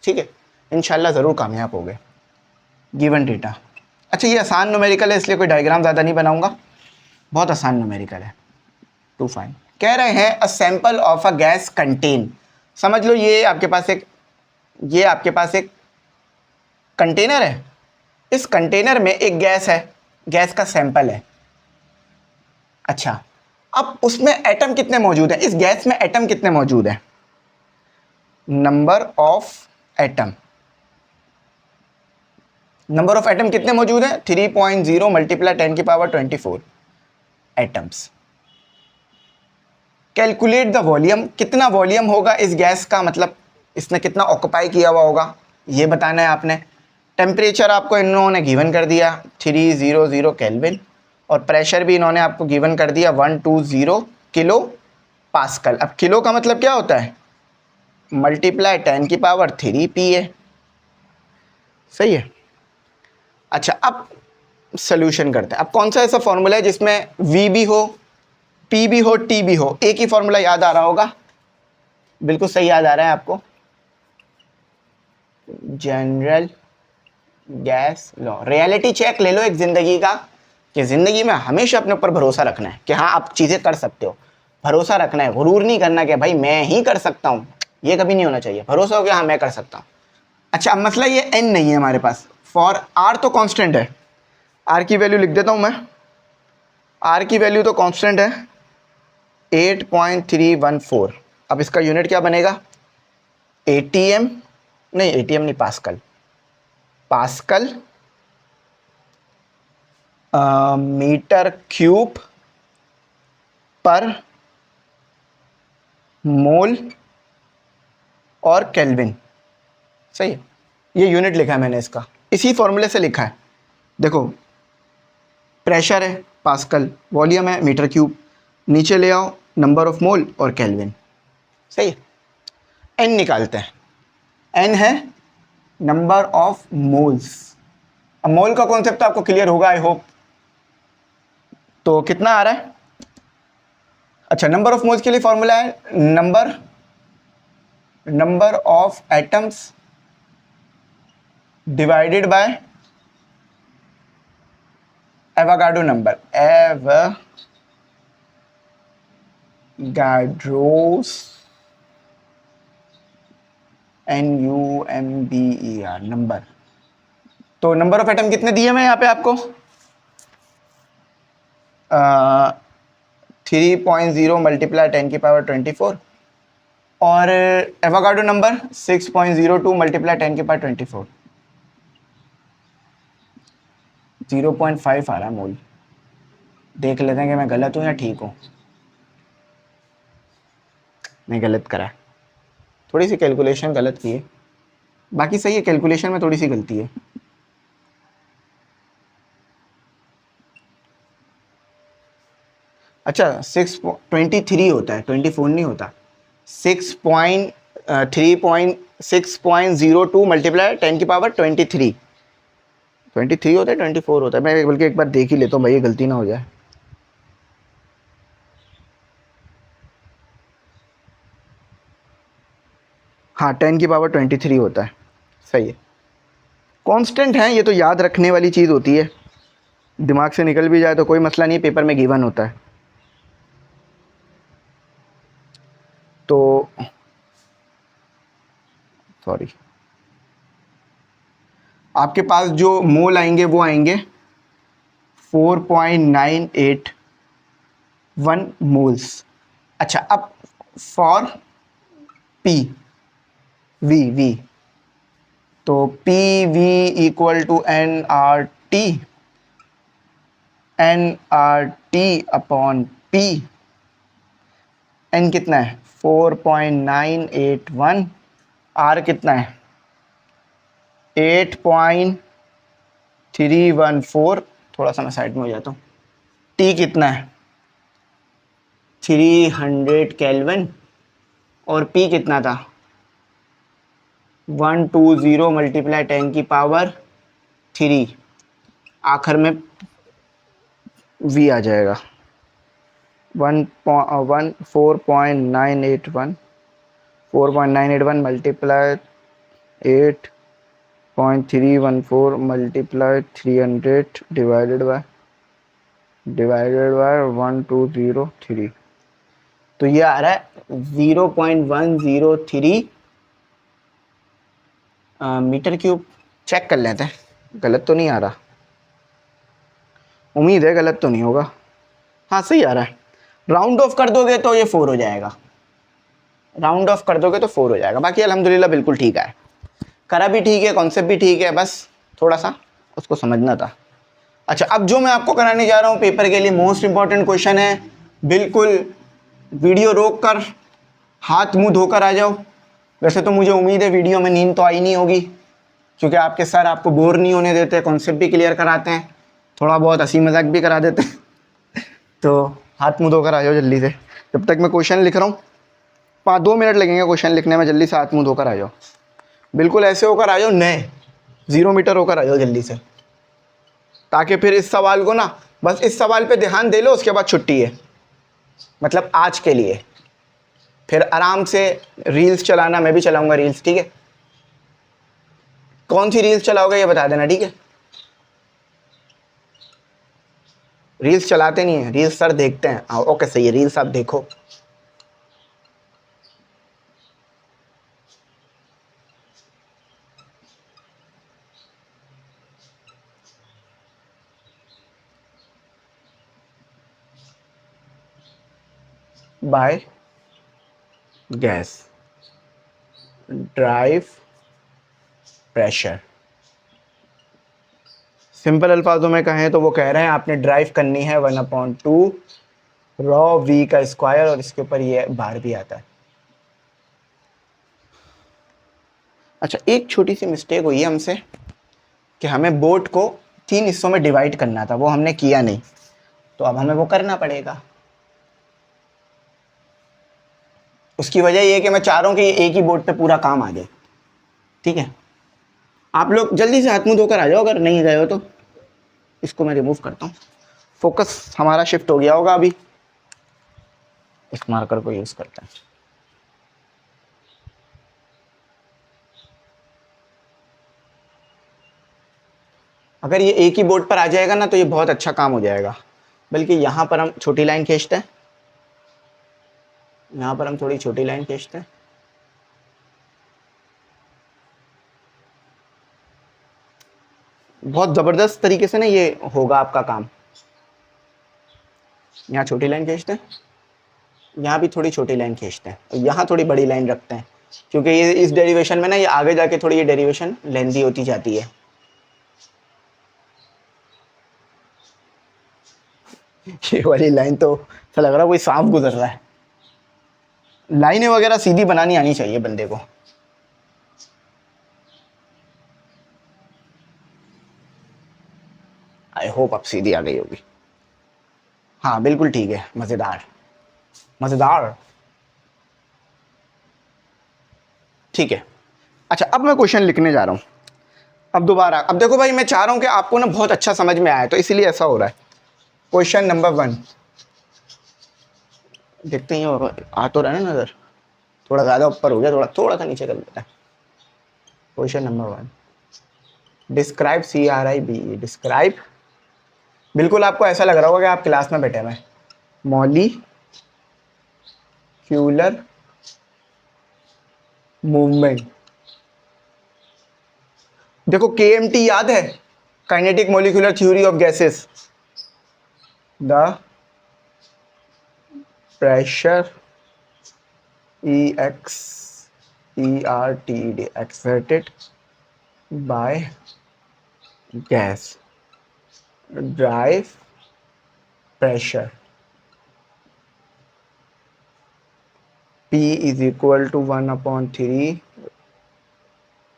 ठीक है, इंशाल्लाह ज़रूर कामयाब होगे। गिवन डेटा, अच्छा ये आसान न्यूमेरिकल है, इसलिए कोई डायग्राम ज़्यादा नहीं बनाऊंगा, बहुत आसान न्यूमेरिकल है। टू फाइन कह रहे हैं a sample of a gas contain, समझ लो ये आपके पास एक कंटेनर है। इस कंटेनर में एक गैस है, गैस का सैंपल है। अच्छा, अब उसमें एटम कितने मौजूद हैं, इस गैस में एटम कितने मौजूद हैं? Number of atom, number of atom कितने मौजूद हैं? 3.0 मल्टीप्लाई 10 की power 24 atoms. Calculate the volume, कितना वॉल्यूम होगा इस गैस का, मतलब इसने कितना ऑक्यूपाई किया हुआ होगा, ये बताना है आपने। टेम्परेचर आपको इन्होंने गिवन कर दिया 300 केल्विन, और प्रेशर भी इन्होंने आपको गिवन कर दिया 120 किलो पास्कल। अब किलो का मतलब क्या होता है? मल्टीप्लाई 10 की पावर 3 PA। सही है। अच्छा, अब सोल्यूशन करते हैं। अब कौन सा ऐसा फॉर्मूला है जिसमें V भी हो, P भी हो, T भी हो? एक ही फॉर्मूला याद आ रहा होगा, बिल्कुल सही याद आ रहा है आपको, general gas law. Reality check ले लो एक ज़िंदगी का, कि ज़िंदगी में हमेशा अपने ऊपर भरोसा रखना है कि हाँ आप चीज़ें कर सकते हो। भरोसा रखना है, गुरूर नहीं करना कि भाई मैं ही कर सकता हूँ, ये कभी नहीं होना चाहिए। भरोसा हो गया हाँ मैं कर सकता हूँ। अच्छा, अब मसला ये n नहीं है हमारे पास, फॉर r तो कांस्टेंट है, r की वैल्यू लिख देता हूँ मैं, r की वैल्यू तो कांस्टेंट है 8.314। अब इसका यूनिट क्या बनेगा? ATM नहीं, ATM नहीं, पास्कल। पास्कल मीटर क्यूब पर मोल और केल्विन। सही है, ये यूनिट लिखा है मैंने इसका, इसी फॉर्मूले से लिखा है। देखो, प्रेशर है पास्कल, वॉल्यूम है मीटर क्यूब, नीचे ले आओ नंबर ऑफ मोल और केल्विन। सही है। एन निकालते हैं, एन है नंबर ऑफ मोल्स। अब मोल का कॉन्सेप्ट आपको क्लियर होगा आई होप। तो कितना आ रहा है? अच्छा, नंबर ऑफ मोल्स के लिए फॉर्मूला है number of atoms divided by Avogadro number, Avogadro's NUMBER number. तो नंबर ऑफ एटम कितने दिए मैं यहाँ पे आपको? 3.0 मल्टीप्लाई 10 की पावर 24, और एवोगाड्रो नंबर 6.02 मल्टीप्लाई 10 की पावर 24, 0.5 आ रहा है मोल। देख लेते हैं कि मैं गलत हूँ या ठीक हूँ। मैं गलत करा, थोड़ी सी कैलकुलेशन गलत की है, बाकी सही है, कैलकुलेशन में थोड़ी सी गलती है। अच्छा, 6.23 होता है, 24 नहीं होता। 6.02 मल्टीप्लाई 10 की पावर 23 होता है, 24 होता है। मैं बल्कि एक बार देख ही लेता हूँ भाई, ये गलती ना हो जाए। हाँ, 10 की पावर 23 होता है। सही है। कांस्टेंट है, ये तो याद रखने वाली चीज़ होती है, दिमाग से निकल भी जाए तो कोई मसला नहीं, पेपर में गिवन होता है। तो सॉरी, आपके पास जो मोल आएंगे वो आएंगे 4.981 मोल्स। अच्छा, अब फॉर P V तो p v equal to n r t upon p. N कितना है 4.981, आर कितना है 8.314, थोड़ा सा मैं साइड में हो जाता हूँ। टी कितना है 300 केल्विन, और पी कितना था 120 मल्टीप्लाई 10⁻3, आखिर में वी आ जाएगा 4.981 मल्टीप्लाई 8.314 मल्टीप्लाई 300 डिवाइडेड बाय 1203, तो ये आ रहा है 0.103 मीटर क्यूब। चेक कर लेते हैं, गलत तो नहीं आ रहा, उम्मीद है गलत तो नहीं होगा। हाँ सही आ रहा है। राउंड ऑफ कर दोगे तो ये 4 हो जाएगा, राउंड ऑफ कर दोगे तो 4 हो जाएगा। बाकी अल्हम्दुलिल्लाह बिल्कुल ठीक है, करा भी ठीक है, कॉन्सेप्ट भी ठीक है, बस थोड़ा सा उसको समझना था। अच्छा, अब जो मैं आपको कराने जा रहा हूँ पेपर के लिए मोस्ट इंपॉर्टेंट क्वेश्चन है। बिल्कुल वीडियो रोक कर हाथ मुंह धोकर आ जाओ। वैसे तो मुझे उम्मीद है वीडियो में नींद तो आई नहीं होगी, क्योंकि आपके सर आपको बोर नहीं होने देते, कॉन्सेप्ट भी क्लियर कराते हैं, थोड़ा बहुत हंसी मजाक भी करा देते हैं। तो हाथ मुंह धोकर आ जाओ जल्दी से, जब तक मैं क्वेश्चन लिख रहा हूँ 2 मिनट लगेंगे क्वेश्चन लिखने में, जल्दी से हाथ मुंह धोकर आ जाओ। बिल्कुल ऐसे होकर आ जाओ, नए 0 मीटर होकर आ जाओ जल्दी से, ताकि फिर इस सवाल को ना, बस इस सवाल पे ध्यान दे लो, उसके बाद छुट्टी है, मतलब आज के लिए। फिर आराम से रील्स चलाना, मैं भी चलाऊंगा रील्स, ठीक है। कौन सी रील्स चलाओगे ये बता देना, ठीक है। रील्स चलाते नहीं है, रील्स सर देखते हैं। ओके सही है, रील्स आप देखो। By gas drive pressure, simple अल्फाजों में कहें तो वो कह रहे हैं आपने ड्राइव करनी है 1/2 रॉ वी का स्क्वायर, और इसके ऊपर ये बार भी आता है। अच्छा, एक छोटी सी मिस्टेक हुई है हमसे कि हमें बोट को 3 हिस्सों में डिवाइड करना था, वो हमने किया नहीं, तो अब हमें वो करना पड़ेगा। उसकी वजह ये है कि मैं चाह रहा हूँ कि एक ही बोट पे पूरा काम आ जाए, ठीक है। आप लोग जल्दी से हाथ मुंह धोकर आ जाओ, अगर नहीं गए हो तो। इसको मैं रिमूव करता हूँ, फोकस हमारा शिफ्ट हो गया होगा अभी, इस मार्कर को यूज करते हैं। अगर ये एक ही बोर्ड पर आ जाएगा ना तो ये बहुत अच्छा काम हो जाएगा। बल्कि यहाँ पर हम छोटी लाइन खींचते हैं, यहाँ पर हम थोड़ी छोटी लाइन खींचते हैं, बहुत ज़बरदस्त तरीके से ना ये होगा आपका काम। यहाँ छोटी लाइन खींचते हैं, यहाँ भी थोड़ी छोटी लाइन खींचते हैं, और यहाँ थोड़ी बड़ी लाइन रखते हैं, क्योंकि ये इस डेरिवेशन में ना, ये आगे जाके थोड़ी ये डेरिवेशन लेंथी होती जाती है। ये वाली लाइन तो ऐसा लग रहा है कोई सांप गुजर रहा है। लाइनें वगैरह सीधी बनानी आनी चाहिए बंदे को। आई होप अब सीधी आ गई होगी। हाँ बिल्कुल ठीक है, मज़ेदार मज़ेदार, ठीक है। अच्छा, अब मैं क्वेश्चन लिखने जा रहा हूँ। अब दोबारा, अब देखो भाई, मैं चाह रहा हूँ कि आपको ना बहुत अच्छा समझ में आए, तो इसीलिए ऐसा हो रहा है। क्वेश्चन नंबर 1 देखते ही आ तो रहा है ना नज़र, थोड़ा ज़्यादा ऊपर हो गया, थोड़ा थोड़ा सा नीचे कर देता है। Question number 1, describe CRIBE, describe, बिल्कुल आपको ऐसा लग रहा होगा कि आप क्लास में बैठे हुए हैं। मॉलिक्यूलर मूवमेंट, देखो KMT याद है, kinetic molecular theory of gases. The pressure EXERTED, exerted by gas drive pressure P is equal to 1/3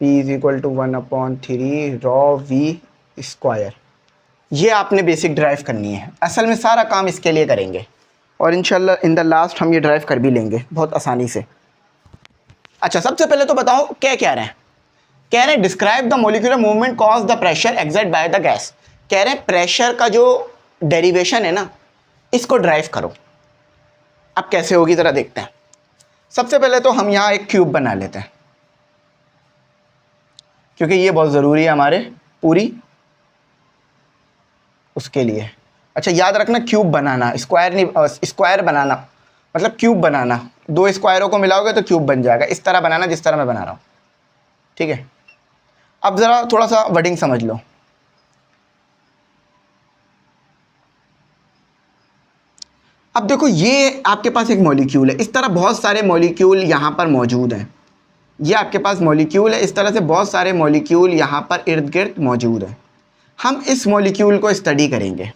P is equal to 1/3 rho v square. ये आपने बेसिक ड्राइव करनी है। असल में सारा काम इसके लिए करेंगे और इंशाल्लाह इन द लास्ट हम ये ड्राइव कर भी लेंगे बहुत आसानी से। अच्छा, सबसे पहले तो बताओ क्या कह रहे हैं। कह रहे हैं describe the molecular movement cause the pressure exert by the gas. कह रहे हैं प्रेशर का जो डेरिवेशन है ना, इसको ड्राइव करो। अब कैसे होगी ज़रा देखते हैं। सबसे पहले तो हम यहाँ एक क्यूब बना लेते हैं क्योंकि ये बहुत ज़रूरी है हमारे पूरी उसके लिए। अच्छा, याद रखना क्यूब बनाना, स्क्वायर नहीं, स्क्वायर बनाना मतलब क्यूब बनाना। दो स्क्वायरों को मिलाओगे तो क्यूब बन जाएगा। इस तरह बनाना जिस तरह मैं बना रहा हूँ, ठीक है। अब ज़रा थोड़ा सा वर्डिंग समझ लो। अब देखो, ये आपके पास एक मॉलिक्यूल है, इस तरह बहुत सारे मॉलिक्यूल यहाँ पर मौजूद हैं। ये आपके पास मॉलिक्यूल है, इस तरह से बहुत सारे मॉलिक्यूल यहाँ पर इर्द गिर्द मौजूद हैं। हम इस मॉलिक्यूल को स्टडी करेंगे,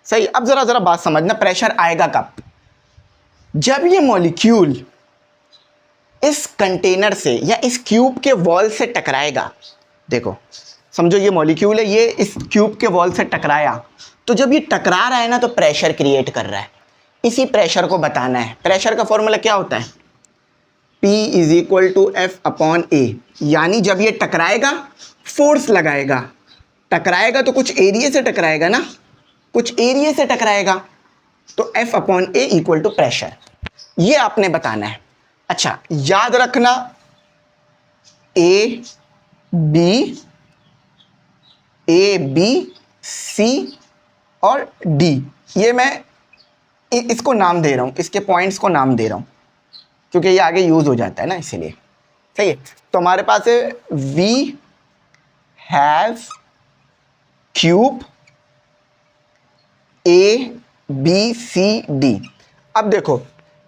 सही। अब ज़रा ज़रा बात समझना, प्रेशर आएगा कब? जब ये मॉलिक्यूल इस कंटेनर से या इस क्यूब के वॉल से टकराएगा। देखो समझो, ये मॉलिक्यूल है, ये इस क्यूब के वॉल से टकराया, तो जब ये टकरा रहा है ना तो प्रेशर क्रिएट कर रहा है। इसी प्रेशर को बताना है। प्रेशर का फॉर्मूला क्या होता है? P is equal to F/A। यानी जब ये टकराएगा, फोर्स लगाएगा। टकराएगा तो कुछ एरिया से टकराएगा ना, कुछ एरिया से टकराएगा, तो F/A इक्वल टू प्रेशर। ये आपने बताना है। अच्छा, याद रखना A B C और D, ये मैं इसको नाम दे रहा हूँ, इसके पॉइंट्स को नाम दे रहा हूँ क्योंकि ये आगे यूज़ हो जाता है ना, इसीलिए। सही है। तो हमारे पास है वी हैव क्यूब ABCD। अब देखो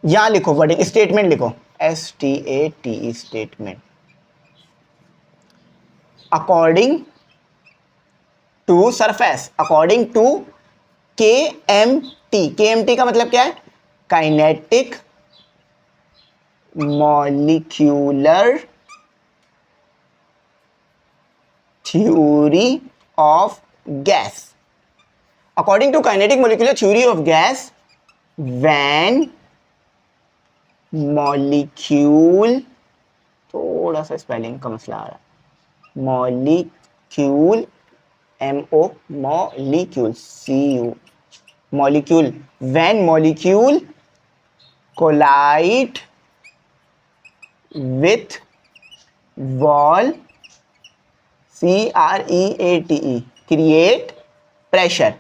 यहाँ लिखो वर्डिंग, स्टेटमेंट लिखो, STATE statement. According to surface, according to KMT का मतलब क्या है? Kinetic molecular theory of gas. According to kinetic molecular theory of gas, when molecule, थोड़ा सा स्पेलिंग का मसला आ रहा है, molecule MO, molecule CU, molecule, when molecule collide with wall CREATE, create pressure.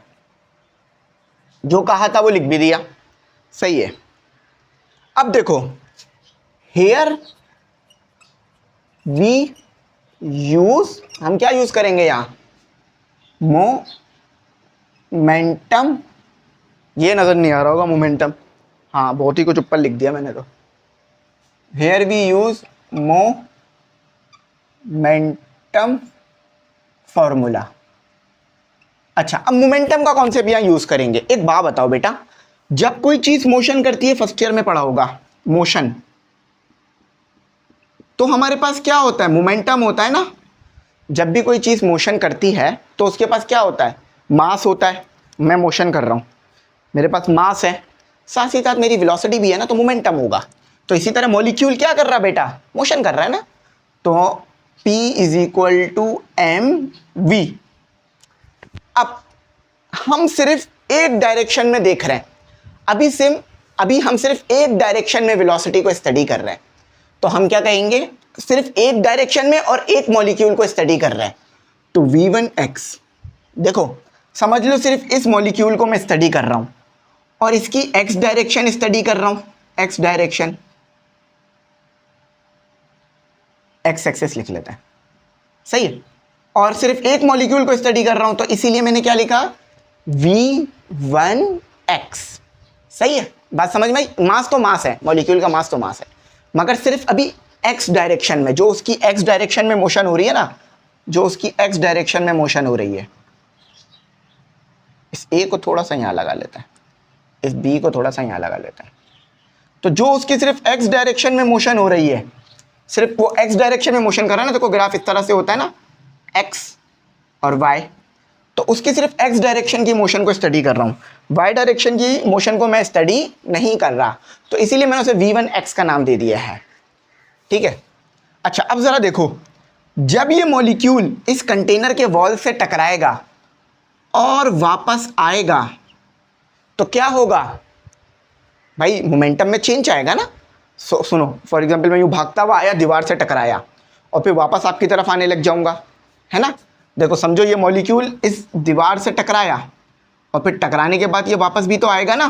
जो कहा था वो लिख भी दिया, सही है। अब देखो, हेयर वी यूज, हम क्या यूज करेंगे यहां? मोमेंटम। ये नजर नहीं आ रहा होगा मोमेंटम, हाँ बहुत ही कुछ ऊपर लिख दिया मैंने तो। Here we use momentum formula. अच्छा, अब मोमेंटम का कॉन्सेप्ट यहां यूज करेंगे। एक बात बताओ बेटा, जब कोई चीज मोशन करती है, फर्स्ट ईयर में पढ़ा होगा मोशन, तो हमारे पास क्या होता है? मोमेंटम होता है ना। जब भी कोई चीज मोशन करती है तो उसके पास क्या होता है? मास होता है। मैं मोशन कर रहा हूं, मेरे पास मास है, साथ ही साथ मेरी वेलोसिटी भी है ना, तो मोमेंटम होगा। तो इसी तरह मॉलिक्यूल क्या कर रहा है बेटा? मोशन कर रहा है ना। तो P is equal to mv। अब हम सिर्फ एक डायरेक्शन में देख रहे हैं, अभी हम सिर्फ एक डायरेक्शन में वेलोसिटी को स्टडी कर रहे हैं। तो हम क्या कहेंगे? सिर्फ एक डायरेक्शन में और एक मॉलिक्यूल को स्टडी कर रहे हैं, तो v1x। देखो समझ लो, सिर्फ इस मॉलिक्यूल को मैं स्टडी कर रहा हूं और इसकी x डायरेक्शन स्टडी कर रहा हूं, x डायरेक्शन, x एक्सेस लिख लेते हैं, सही है। और सिर्फ एक मॉलिक्यूल को स्टडी कर रहा हूं, तो इसीलिए मैंने क्या लिखा? v1x, सही है। बात समझ में आई? मास तो मास है, मॉलिक्यूल का मास तो मास है, मगर सिर्फ अभी x डायरेक्शन में, जो उसकी x डायरेक्शन में मोशन हो रही है ना, जो उसकी एक्स डायरेक्शन में मोशन हो रही है, इस ए को थोड़ा सा यहाँ लगा लेते हैं, इस बी को थोड़ा सा यहाँ लगा लेते हैं, तो जो उसकी सिर्फ एक्स डायरेक्शन में मोशन हो रही है, सिर्फ वो एक्स डायरेक्शन में मोशन कर रहा है ना, देखो ग्राफ इस तरह से होता है ना, एक्स और वाई, तो उसकी सिर्फ एक्स डायरेक्शन की मोशन को स्टडी कर रहा हूँ, वाई डायरेक्शन की मोशन को मैं स्टडी नहीं कर रहा, तो इसीलिए मैंने उसे v1x का नाम दे दिया है। ठीक है, अच्छा अब ज़रा देखो, जब ये मॉलिक्यूल इस कंटेनर के वॉल से टकराएगा और वापस आएगा तो क्या होगा भाई, मोमेंटम में चेंज आएगा ना। सुनो, फॉर एग्जांपल मैं यूँ भागता हुआ आया, दीवार से टकराया और फिर वापस आपकी तरफ आने लग जाऊंगा, है ना। देखो समझो ये मॉलिक्यूल इस दीवार से टकराया और फिर टकराने के बाद ये वापस भी तो आएगा ना,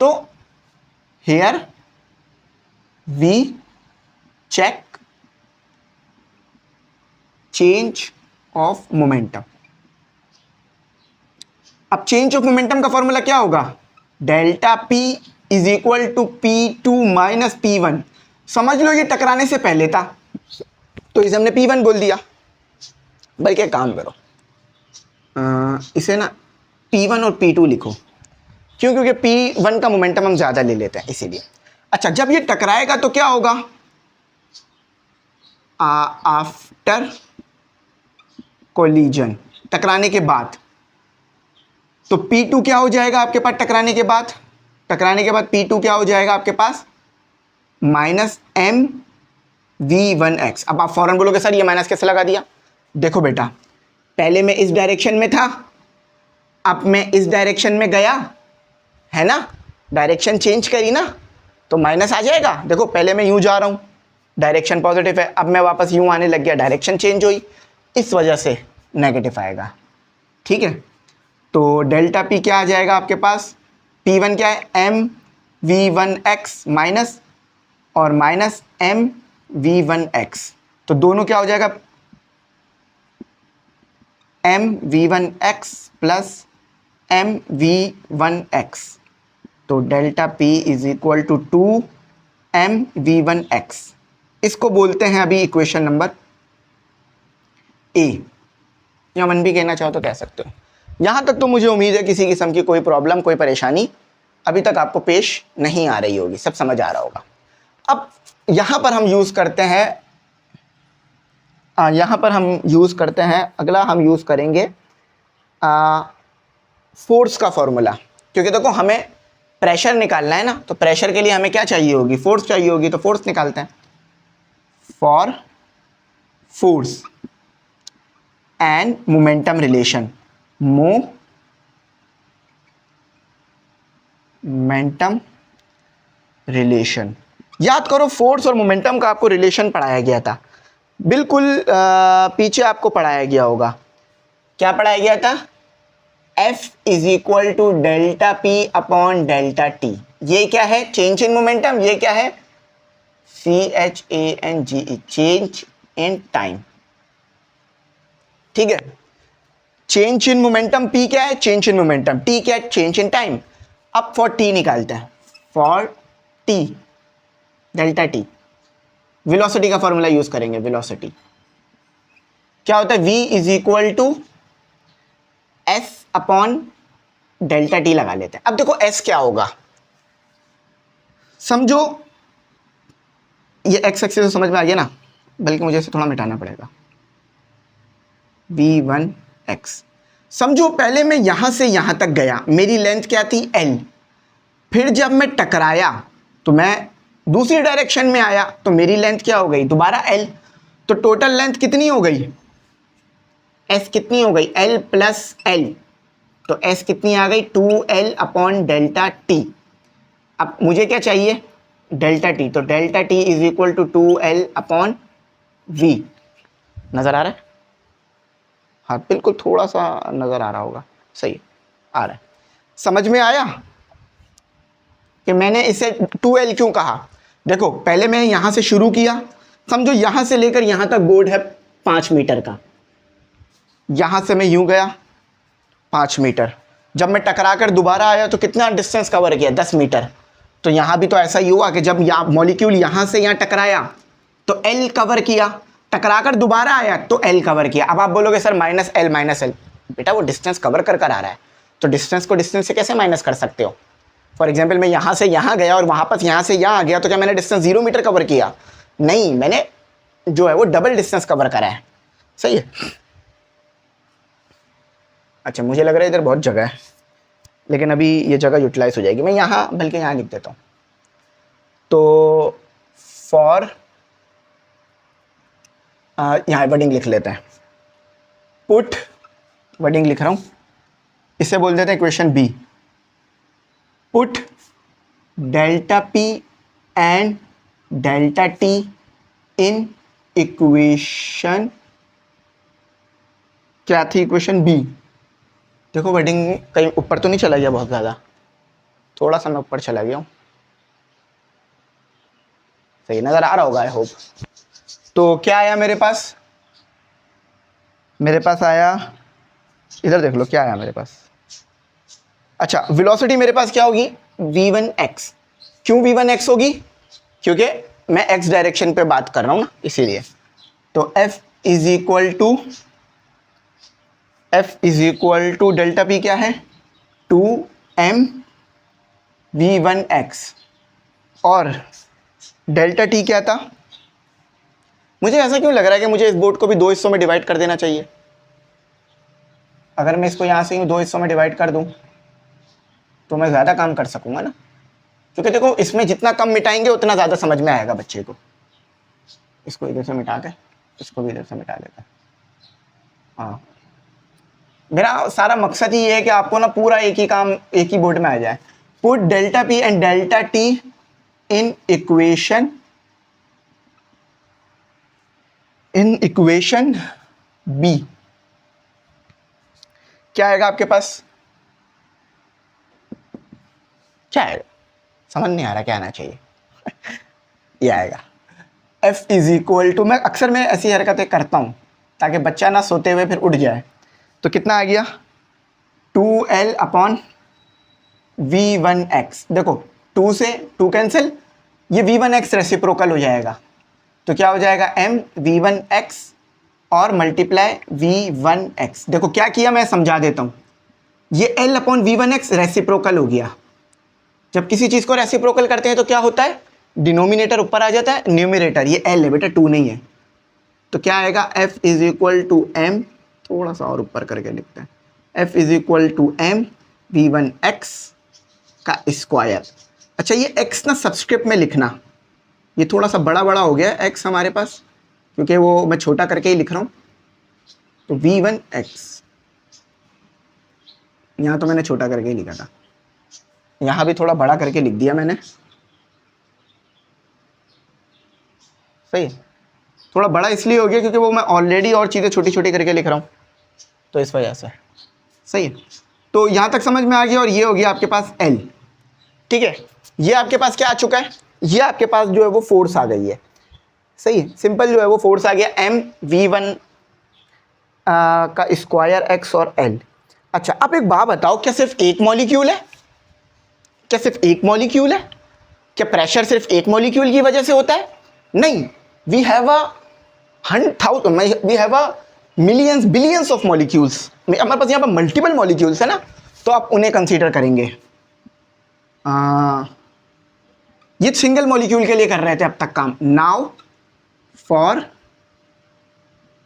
तो here we check change of momentum. अब चेंज ऑफ मोमेंटम का फॉर्मूला क्या होगा, delta p is equal to P2 minus P1। समझ लो ये टकराने से पहले था तो इसे हमने P1 बोल दिया, बल्कि एक काम करो, इसे ना P1 और P2 लिखो, क्यों, क्योंकि P1 का मोमेंटम हम ज़्यादा ले लेते हैं इसीलिए। अच्छा जब ये टकराएगा तो क्या होगा, आफ्टर कोलिजन, टकराने के बाद, तो P2 क्या हो जाएगा आपके पास टकराने के बाद, P2 क्या हो जाएगा आपके पास, माइनस mv1x। अब आप फौरन बोलोगे सर ये माइनस कैसे लगा दिया, देखो बेटा पहले मैं इस डायरेक्शन में था, अब मैं इस डायरेक्शन में गया, है ना, डायरेक्शन चेंज करी ना, तो माइनस आ जाएगा। देखो पहले मैं यूं जा रहा हूं, डायरेक्शन पॉजिटिव है, अब मैं वापस यूं आने लग गया, डायरेक्शन चेंज हुई, इस वजह से नेगेटिव आएगा। ठीक है, तो डेल्टा पी क्या आ जाएगा आपके पास, P1 क्या है mv1x माइनस और माइनस mv1x, तो दोनों क्या हो जाएगा mv1x प्लस mv1x, तो delta p is equal to 2 mv1x। इसको बोलते हैं अभी इक्वेशन नंबर ए, या मन भी कहना चाहो तो कह सकते हो। यहाँ तक तो मुझे उम्मीद है किसी किस्म की कोई प्रॉब्लम, कोई परेशानी अभी तक आपको पेश नहीं आ रही होगी, सब समझ आ रहा होगा। अब यहाँ पर हम यूज़ करते हैं, अगला हम यूज़ करेंगे फोर्स का फॉर्मूला, क्योंकि देखो हमें प्रेशर निकालना है ना, तो प्रेशर के लिए हमें क्या चाहिए होगी, फोर्स चाहिए होगी, तो फोर्स निकालते हैं। For force and momentum relation, momentum relation, याद करो फोर्स और मोमेंटम का आपको रिलेशन पढ़ाया गया था, बिल्कुल पीछे आपको पढ़ाया गया होगा। क्या पढ़ाया गया था, F is equal to delta p upon delta t. ये क्या है, चेंज इन मोमेंटम, ये क्या है, CHANGE, चेंज इन टाइम। ठीक है, चेंज इन मोमेंटम P क्या है, चेंज इन मोमेंटम, T क्या है, चेंज इन टाइम। अब फॉर T निकालते हैं, for T delta T, velocity का फॉर्मूला यूज करेंगे। वेलोसिटी क्या होता है, V is equal to S upon delta T लगा लेते हैं। अब देखो S क्या होगा, समझो ये x एक्सिस तो समझ में आ गया ना, बल्कि मुझे इसे थोड़ा मिटाना पड़ेगा, v1x। समझो पहले मैं यहां से यहां तक गया, मेरी लेंथ क्या थी L, फिर जब मैं टकराया तो मैं दूसरी डायरेक्शन में आया तो मेरी लेंथ क्या हो गई, दोबारा L, तो टोटल लेंथ कितनी हो गई, S कितनी हो गई, L प्लस L, तो S कितनी आ गई, 2L अपॉन डेल्टा T। अब मुझे क्या चाहिए, डेल्टा T, तो delta T is equal to 2L upon V। नजर आ रहा है, हाँ बिल्कुल थोड़ा सा नजर आ रहा होगा, सही आ रहा है। समझ में आया कि मैंने इसे 2L क्यों कहा। देखो पहले मैं यहां से शुरू किया, समझो यहां से लेकर यहां तक बोर्ड है 5 मीटर का, यहां से मैं यूं गया 5 मीटर, जब मैं टकरा कर दोबारा आया तो कितना डिस्टेंस कवर किया, 10 मीटर। तो यहां भी तो ऐसा ही हुआ कि जब मॉलिक्यूल यहां से यहां टकराया तो L कवर किया, टकराकर दोबारा आया तो एल कवर किया। अब आप बोलोगे सर माइनस एल, बेटा वो डिस्टेंस कवर कर आ रहा है, तो डिस्टेंस को डिस्टेंस से कैसे माइनस कर सकते हो? फॉर एग्जाम्पल मैं यहाँ से यहाँ गया और वापस यहाँ से यहाँ आ गया, तो क्या मैंने डिस्टेंस 0 मीटर कवर किया? नहीं, मैंने जो है वो डबल डिस्टेंस कवर करा है। सही है। अच्छा, मुझे लग रहा है इधर बहुत जगह है, लेकिन अभी ये जगह यूटिलाइज हो जाएगी। मैं यहाँ बल्कि यहाँ लिख देता हूँ। तो फॉर यहाँ वर्डिंग लिख लेते हैं, पुट वर्डिंग लिख रहा हूँ, इसे बोल देते हैं equation B. Put delta P and delta T in equation, क्या थी इक्वेशन बी? देखो वर्डिंग कहीं ऊपर तो नहीं चला गया बहुत ज़्यादा, थोड़ा सा मैं ऊपर चला गया हूँ, सही नज़र आ रहा होगा आई होप। तो क्या आया मेरे पास? मेरे पास आया, इधर देख लो क्या आया मेरे पास। अच्छा, वेलोसिटी मेरे पास क्या होगी? v1x। क्यों v1x होगी? क्योंकि मैं x डायरेक्शन पे बात कर रहा हूँ ना, इसीलिए। तो f is equal to delta p क्या है? 2m v1x, और डेल्टा t क्या था? मुझे ऐसा क्यों लग रहा है कि मुझे इस बोर्ड को भी 2 हिस्सों में डिवाइड कर देना चाहिए। अगर मैं इसको यहाँ से 2 हिस्सों में डिवाइड कर दूँ तो मैं ज़्यादा काम कर सकूँगा ना, क्योंकि देखो इसमें जितना कम मिटाएंगे उतना ज़्यादा समझ में आएगा बच्चे को। इसको इधर से मिटा के इसको भी इधर से मिटा देता है। हाँ, मेरा सारा मकसद ही ये है कि आपको ना पूरा एक ही काम एक ही बोर्ड में आ जाए। Put delta P and delta T in equation B. क्या आएगा आपके पास? क्या आएगा? समझ नहीं आ रहा क्या आना चाहिए। ये आएगा f इज इक्वल टू, मैं अक्सर मैं ऐसी हरकतें करता हूँ ताकि बच्चा ना सोते हुए फिर उठ जाए। तो कितना आ गया? 2l upon v1x। देखो 2 से 2 कैंसिल, ये v1x रेसिप्रोकल हो जाएगा, तो क्या हो जाएगा? m v1x और मल्टीप्लाई v1x। देखो क्या किया, मैं समझा देता हूँ। ये l अपॉन v1x रेसिप्रोकल हो गया। जब किसी चीज़ को रेसिप्रोकल करते हैं तो क्या होता है? डिनोमिनेटर ऊपर आ जाता है, न्यूमरेटर ये l है बेटा, 2 नहीं है। तो क्या आएगा? f is equal to m, थोड़ा सा और ऊपर करके लिखते हैं, f is equal to m v1x का स्क्वायर। अच्छा, ये x ना सब्सक्रिप्ट में लिखना, ये थोड़ा सा बड़ा बड़ा हो गया x हमारे पास, क्योंकि वो मैं छोटा करके ही लिख रहा हूँ। तो v1x यहाँ तो मैंने छोटा करके ही लिखा था, यहाँ भी थोड़ा बड़ा करके लिख दिया मैंने। सही है, थोड़ा बड़ा इसलिए हो गया क्योंकि वो मैं ऑलरेडी और चीज़ें छोटी छोटी करके लिख रहा हूँ, तो इस वजह से। सही है, तो यहाँ तक समझ में आ गया। और ये हो गया आपके पास L। ठीक है, ये आपके पास क्या आ चुका है? ये आपके पास जो है वो फोर्स आ गई है। सही है, सिंपल जो है वो फोर्स आ गया m v1 का स्क्वायर x और L। अच्छा, अब एक बात बताओ, क्या सिर्फ एक मॉलिक्यूल है? क्या सिर्फ एक मॉलिक्यूल है? क्या प्रेशर सिर्फ एक मॉलिक्यूल की वजह से होता है? नहीं, we have a millions billions of molecules. हमारे पास यहाँ पर मल्टीपल मॉलिक्यूल्स है ना, तो आप उन्हें कंसीडर करेंगे। ये सिंगल मॉलिक्यूल के लिए कर रहे थे अब तक काम। Now for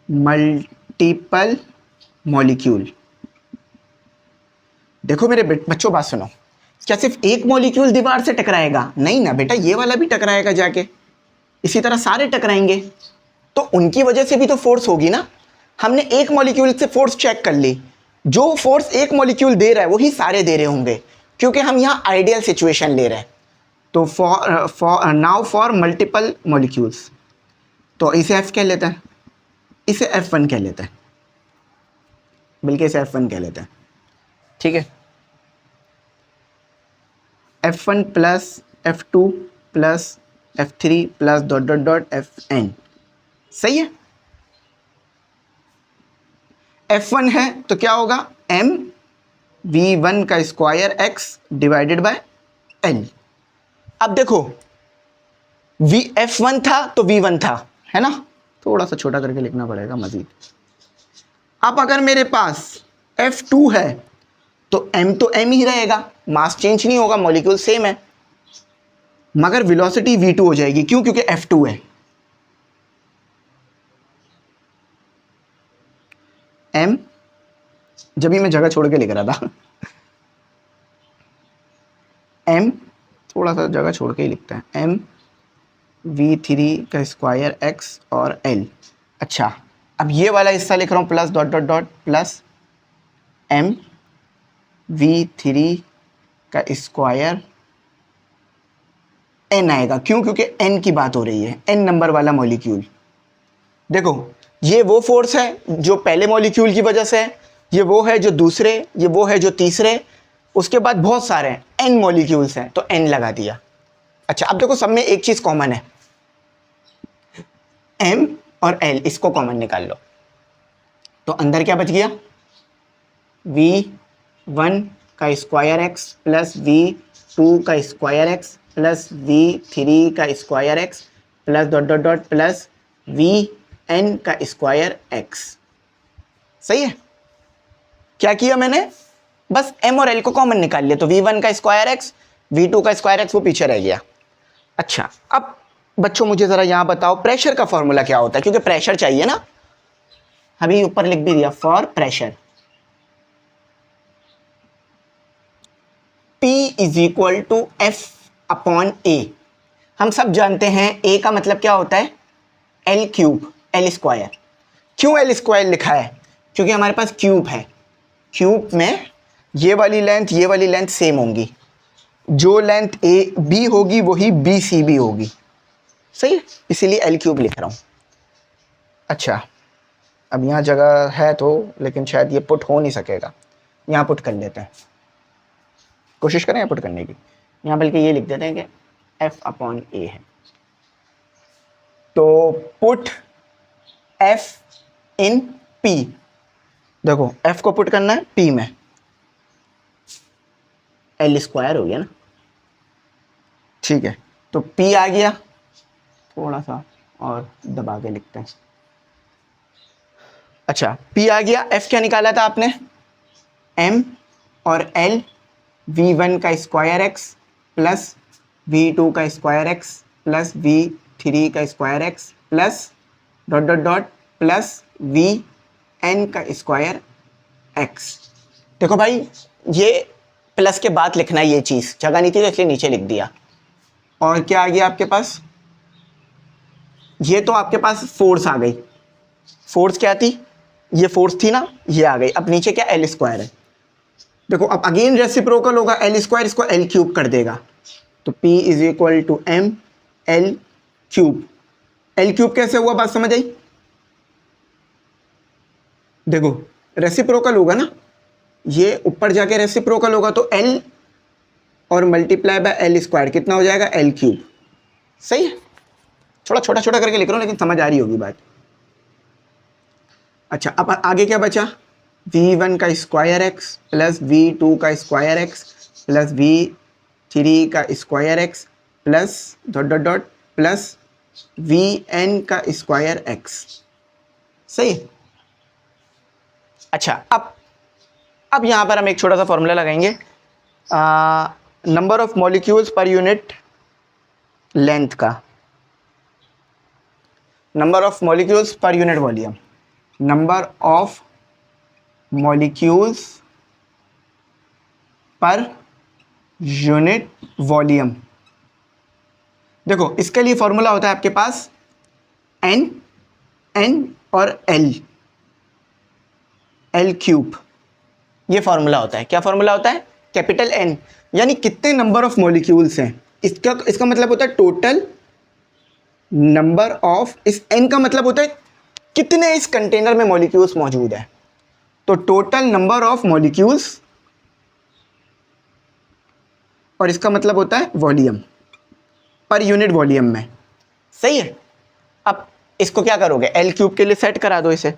multiple molecule. देखो मेरे बच्चों, बात सुनो, क्या सिर्फ एक मॉलिक्यूल दीवार से टकराएगा? नहीं ना बेटा, ये वाला भी टकराएगा जाके, इसी तरह सारे टकराएंगे, तो उनकी वजह से भी तो फोर्स होगी ना। हमने एक मॉलिक्यूल से फोर्स चेक कर ली, जो फोर्स एक मॉलिक्यूल दे रहा है वही सारे दे रहे होंगे, क्योंकि हम यहाँ आइडियल सिचुएशन ले रहे हैं। तो नाउ फॉर मल्टीपल मॉलिक्यूल्स, तो इसे F कह लेते हैं, इसे F1 कह लेते हैं, बल्कि इसे F1 कह लेते हैं। ठीक है, F1 plus F2 plus F3 plus dot dot dot Fn। सही है, F1 है तो क्या होगा? m v1 का square x divided by l। अब देखो F1 था तो v1 था, है ना, थोड़ा सा छोटा करके लिखना पड़ेगा मजीद। अब अगर मेरे पास F2 है तो m तो m ही रहेगा, मास चेंज नहीं होगा, मॉलिक्यूल सेम है, मगर वेलोसिटी v2 हो जाएगी। क्यों? क्योंकि F2 है। m, जब भी मैं जगह छोड़ के लिख रहा था m, थोड़ा सा जगह छोड़ के ही लिखते हैं, m v3 का स्क्वायर x और l। अच्छा, अब ये वाला हिस्सा लिख रहा हूँ plus dot dot dot plus m v3 का स्क्वायर n आएगा। क्यों? क्योंकि n की बात हो रही है, n नंबर वाला मॉलिक्यूल। देखो, ये वो फोर्स है जो पहले मॉलिक्यूल की वजह से है, ये वो है जो दूसरे, ये वो है जो तीसरे, उसके बाद बहुत सारे हैं, n मॉलिक्यूल्स हैं, तो n लगा दिया। अच्छा, अब देखो सब में एक चीज कॉमन है, m और l, इसको कॉमन निकाल लो। तो अंदर क्या बच गया? v1 का स्क्वायर x प्लस v2 का स्क्वायर x प्लस v3 का square x plus dot dot dot plus vn का स्क्वायर x। सही है? क्या किया मैंने? बस m और l को कॉमन निकाल लिया, तो v1 का स्क्वायर x, v2 का स्क्वायर x वो पीछे रह गया। अच्छा, अब बच्चों मुझे ज़रा यहाँ बताओ प्रेशर का फॉर्मूला क्या होता है, क्योंकि प्रेशर चाहिए ना, अभी ऊपर लिख भी दिया for pressure. P is equal to F upon A. हम सब जानते हैं A का मतलब क्या होता है? L cube, L square. क्यों L स्क्वायर लिखा है? क्योंकि हमारे पास क्यूब है, क्यूब में ये वाली लेंथ सेम होंगी, जो लेंथ ए बी होगी वही बी सी बी होगी। सही है, इसीलिए L क्यूब लिख रहा हूँ। अच्छा, अब यहाँ जगह है तो, लेकिन शायद ये पुट हो नहीं सकेगा, यहाँ पुट कर लेते हैं, कोशिश करें पुट करने की। यहाँ बल्कि ये लिख देते हैं कि F अपॉन ए है, तो पुट F इन P। देखो F को पुट करना है P में, L स्क्वायर हो गया ना, ठीक है, तो P आ गया, थोड़ा सा और दबा के लिखते हैं। अच्छा, P आ गया, F क्या निकाला था आपने? M और L, v1 का स्क्वायर x प्लस v2 का स्क्वायर x प्लस v3 का square x plus dot dot dot plus vn का स्क्वायर x। देखो भाई, ये प्लस के बाद लिखना है, ये चीज़ जगह नहीं थी तो इसलिए नीचे लिख दिया। और क्या आ गया आपके पास? ये तो आपके पास फोर्स आ गई, फोर्स क्या थी? ये फोर्स थी ना, ये आ गई। अब नीचे क्या? L स्क्वायर है। देखो अब अगेन रेसिप्रोकल होगा, L स्क्वायर इसको L क्यूब कर देगा, तो P is equal to M L cube. L cube कैसे हुआ, बात समझ आई? देखो रेसिप्रोकल होगा ना, ये ऊपर जाके रेसिप्रोकल होगा, तो L और मल्टीप्लाई बाय L स्क्वायर कितना हो जाएगा? L cube. सही है, थोड़ा छोटा छोटा करके लिख रहा हूँ लेकिन समझ आ रही होगी बात। अच्छा, अब आगे क्या बचा? v1 का स्क्वायर x प्लस v2 का स्क्वायर x प्लस v3 का square x plus dot dot dot plus vn का स्क्वायर x। सही। अच्छा, अब यहाँ पर हम एक छोटा सा फॉर्मूला लगाएंगे, number of molecules per unit length का, number of molecules per unit volume, number of molecules per unit volume. देखो इसके लिए फॉर्मूला होता है आपके पास n और L क्यूब, ये फॉर्मूला होता है। क्या फॉर्मूला होता है? कैपिटल N यानी कितने नंबर ऑफ मॉलिक्यूल्स हैं, इसका मतलब होता है टोटल नंबर ऑफ, इस n का मतलब होता है कितने इस कंटेनर में मॉलिक्यूल्स मौजूद है, तो टोटल नंबर ऑफ मॉलिक्यूल्स, और इसका मतलब होता है वॉल्यूम, पर यूनिट वॉल्यूम में। सही है। अब इसको क्या करोगे? L क्यूब के लिए सेट करा दो इसे,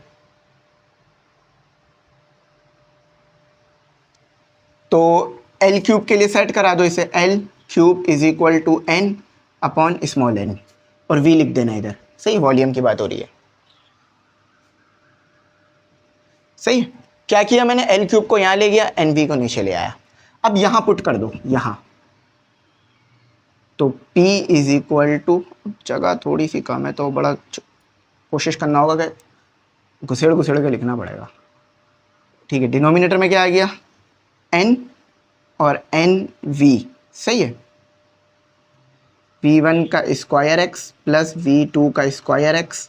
तो L क्यूब के लिए सेट करा दो इसे, L cube is equal to n upon small n, और v लिख देना इधर। सही, वॉल्यूम की बात हो रही है। सही है। क्या किया मैंने, एल क्यूब को यहाँ ले गया, एन वी को नीचे ले आया। अब यहाँ पुट कर दो यहाँ, तो P इज इक्वल टू, जगह थोड़ी सी कम है तो बड़ा कोशिश करना होगा कि घुसेड़ घुसेड़ के लिखना पड़ेगा। ठीक है, डिनोमिनेटर में क्या आ गया, N और एन वी, सही है। V1 का स्क्वायर एक्स प्लस V2 का स्क्वायर एक्स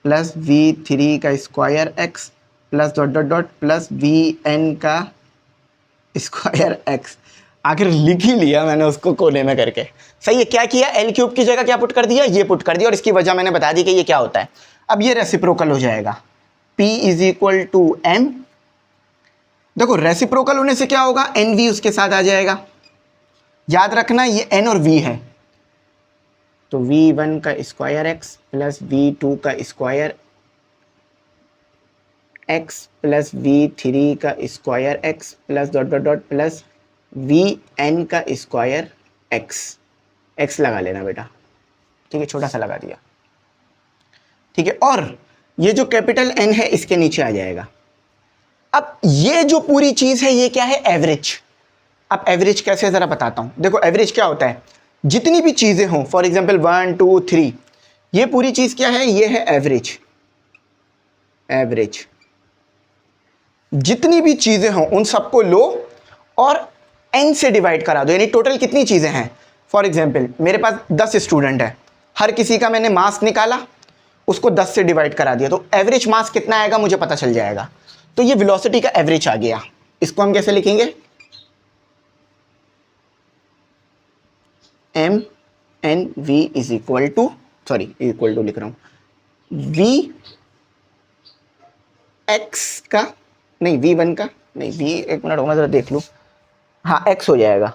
प्लस V3 का square x plus dot dot dot plus Vn का स्क्वायर एक्स। आखिर लिख ही लिया मैंने उसको कोने में करके। सही है, क्या किया, एल क्यूब की जगह क्या पुट कर दिया, ये पुट कर दिया, और इसकी वजह मैंने बता दी कि ये क्या होता है। अब ये रेसिप्रोकल हो जाएगा, P is equal to M। देखो रेसिप्रोकल होने से क्या होगा, एन वी उसके साथ आ जाएगा। याद रखना ये एन और वी है, तो V1 का स्क्वायर एक्स प्लस V2 का स्क्वायर एक्स प्लस V3 का square x plus dot dot dot plus Vn का स्क्वायर एक्स लगा लेना बेटा, ठीक है, छोटा सा लगा दिया, ठीक है। और ये जो कैपिटल N है इसके नीचे आ जाएगा। अब ये जो पूरी चीज है ये क्या है, एवरेज। अब एवरेज कैसे जरा बताता हूं। देखो एवरेज क्या होता है, जितनी भी चीजें हों, फॉर एग्जांपल 1 2 3, ये पूरी चीज क्या है, ये है एवरेज। एवरेज जितनी भी चीजें हों उन सबको लो और n से डिवाइड करा दो, यानी टोटल कितनी चीजें हैं। फॉर एग्जांपल मेरे पास 10 स्टूडेंट है, हर किसी का मैंने मास निकाला, उसको 10 से डिवाइड करा दिया, तो एवरेज मास कितना आएगा मुझे पता चल जाएगा। तो ये वेलोसिटी का एवरेज आ गया। इसको हम कैसे लिखेंगे, M N V is equal to, sorry equal to लिख रहा हूं, वी एक्स का, नहीं V1 का, नहीं V, एक मिनट होगा जरा देख लूं, हाँ x हो जाएगा,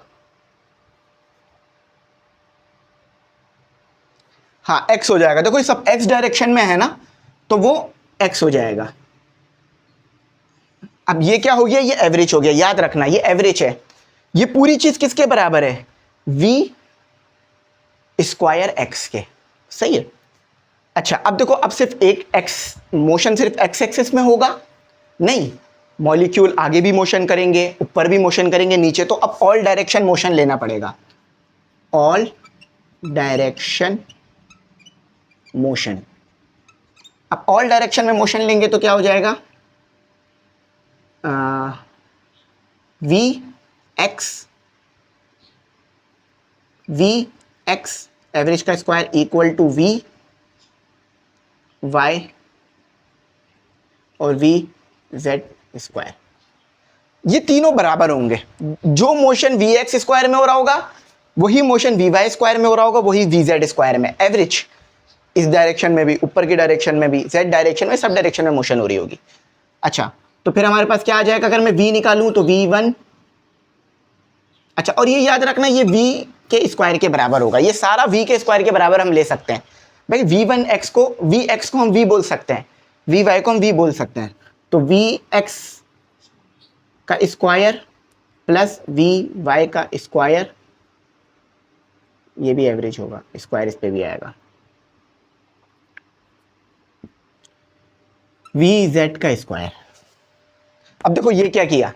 हाँ x हो जाएगा। देखो ये सब x डायरेक्शन में है ना, तो वो x हो जाएगा। अब ये क्या हो गया, ये एवरेज हो गया। याद रखना ये एवरेज है। ये पूरी चीज किसके बराबर है, v स्क्वायर x के, सही है। अच्छा अब देखो, अब सिर्फ एक x मोशन सिर्फ x एक्सिस में होगा, नहीं, मॉलिक्यूल आगे भी मोशन करेंगे, ऊपर भी मोशन करेंगे, नीचे, तो अब ऑल डायरेक्शन मोशन लेना पड़ेगा। All direction motion. अब ऑल डायरेक्शन में मोशन लेंगे तो क्या हो जाएगा, वी एक्स एवरेज का square equal to V Y और वी जेड स्क्वायर। ये तीनों बराबर होंगे। जो मोशन वी एक्स स्क्वायर में हो रहा होगा वही मोशन वी वाई स्क्वायर में हो रहा होगा, वही वी जेड स्क्वायर में। एवरेज इस डायरेक्शन में भी, ऊपर की डायरेक्शन में भी, जेड डायरेक्शन में, सब डायरेक्शन में मोशन हो रही होगी। अच्छा तो फिर हमारे पास क्या आ जाएगा, अगर मैं v निकालूं तो v1, अच्छा और ये याद रखना ये v के स्क्वायर के बराबर होगा। ये सारा v के स्क्वायर के बराबर हम ले सकते हैं भाई। v1x को हम v बोल सकते हैं, vy को हम v बोल सकते हैं। तो vx का स्क्वायर प्लस vy का स्क्वायर, ये भी एवरेज होगा, स्क्वायर इस पे भी आएगा। vz का स्क्वायर। अब देखो ये क्या किया,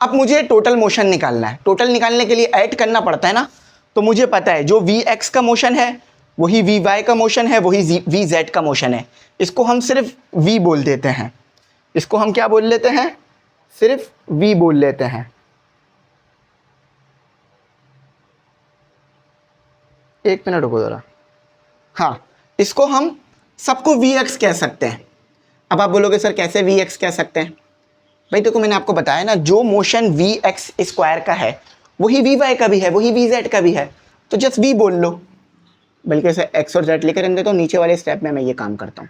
अब मुझे टोटल मोशन निकालना है। टोटल निकालने के लिए ऐड करना पड़ता है ना, तो मुझे पता है जो vx का मोशन है वही vy का मोशन है, वही vz का मोशन है। इसको हम सिर्फ v बोल देते हैं, इसको हम क्या बोल लेते हैं, सिर्फ v बोल लेते हैं। एक मिनट रुको जरा, हाँ इसको हम सबको vx कह सकते हैं। अब आप बोलोगे सर कैसे vx कह सकते हैं, भाई देखो मैंने आपको बताया ना, जो मोशन vx स्क्वायर का है वही vy का भी है, वही vz का भी है, तो जस्ट v बोल लो। बल्कि इसे x और z लेकर रहने दो, नीचे वाले स्टेप में मैं ये काम करता हूँ।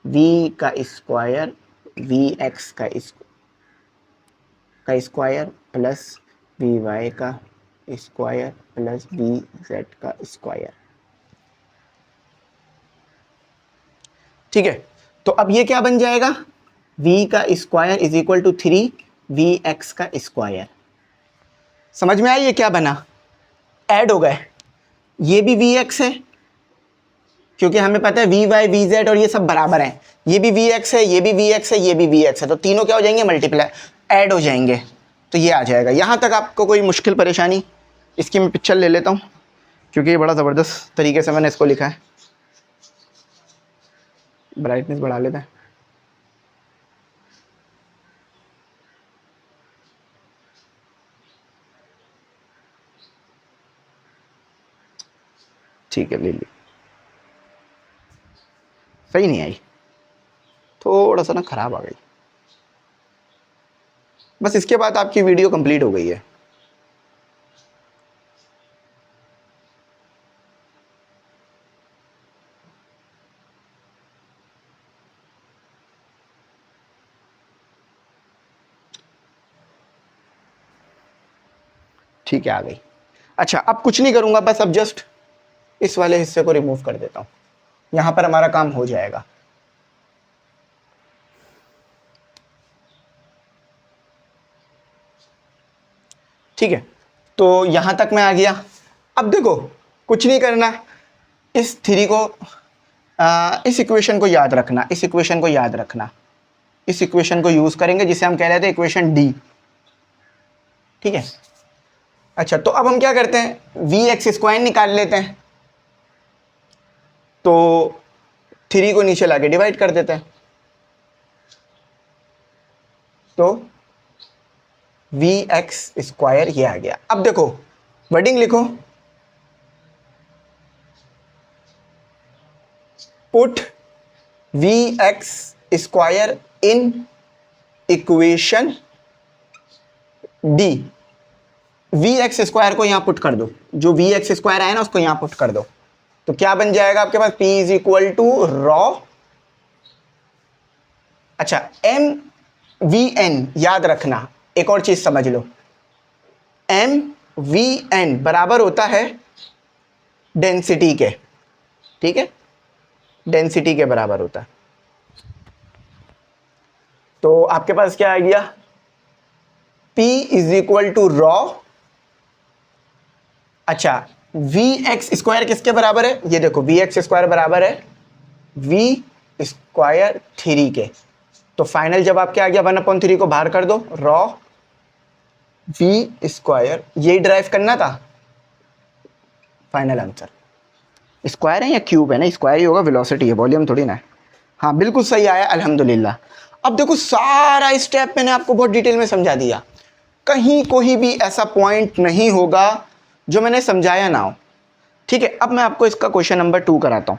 v का स्क्वायर vx का स्क्वायर प्लस vy का स्क्वायर प्लस vz का स्क्वायर, ठीक है। तो अब ये क्या बन जाएगा, v का square is equal to 3 vx का स्क्वायर। समझ में आया ये क्या बना, ऐड हो गए। ये भी vx है क्योंकि हमें पता है वी वाई वी जेड और ये सब बराबर हैं, ये भी वी एक्स है, ये भी वी एक्स है, ये भी वी एक्स है, तो तीनों क्या हो जाएंगे, मल्टीप्लाई ऐड हो जाएंगे, तो ये आ जाएगा। यहाँ तक आपको कोई मुश्किल परेशानी? इसकी मैं पिक्चर ले लेता हूँ क्योंकि ये बड़ा ज़बरदस्त तरीके से मैंने इसको लिखा है। ब्राइटनेस बढ़ा लेते हैं। ठीक है, ले ली। सही नहीं आई, थोड़ा सा ना ख़राब आ गई। बस इसके बाद आपकी वीडियो कंप्लीट हो गई है। ठीक है, आ गई। अच्छा, अब कुछ नहीं करूँगा, बस अब जस्ट इस वाले हिस्से को रिमूव कर देता हूँ, यहाँ पर हमारा काम हो जाएगा। ठीक है, तो यहाँ तक मैं आ गया। अब देखो, कुछ नहीं करना, इस थ्री को इस इक्वेशन को याद रखना, इस इक्वेशन को याद रखना, इस इक्वेशन को यूज़ करेंगे जिसे हम कह रहे थे इक्वेशन डी। ठीक है, अच्छा, तो अब हम क्या करते हैं, वी एक्स स्क्वायर निकाल लेते हैं, तो 3 को नीचे लाके डिवाइड कर देते हैं, तो वी एक्स स्क्वायर ये आ गया। अब देखो वर्डिंग लिखो, put V X square in equation D. V X square को यहां पुट कर दो, जो वी एक्स स्क्वायर आया ना उसको यहां पुट कर दो, तो क्या बन जाएगा आपके पास, P is equal to rho, अच्छा एम वी एन, याद रखना एक और चीज समझ लो, एम वी एन बराबर होता है डेंसिटी के। ठीक है, डेंसिटी के बराबर होता है। तो आपके पास क्या आ गया, P is equal to rho, अच्छा वी एक्स स्क्वायर किसके बराबर है, ये देखो वी एक्स स्क्वायर बराबर है वी स्क्वायर 3 के, तो फाइनल जब आपके आ गया 1/3 को बाहर कर दो, रॉ वी स्क्वायर, यही ड्राइव करना था फाइनल आंसर। स्क्वायर है या क्यूब है ना, स्क्वायर ही होगा, वेलोसिटी है, वॉल्यूम थोड़ी ना है। हाँ बिल्कुल सही आया, अल्हम्दुलिल्लाह। अब देखो सारा स्टेप मैंने आपको बहुत डिटेल में समझा दिया, कहीं कोई भी ऐसा पॉइंट नहीं होगा जो मैंने समझाया ना हो। ठीक है, अब मैं आपको इसका क्वेश्चन नंबर 2 कराता हूं।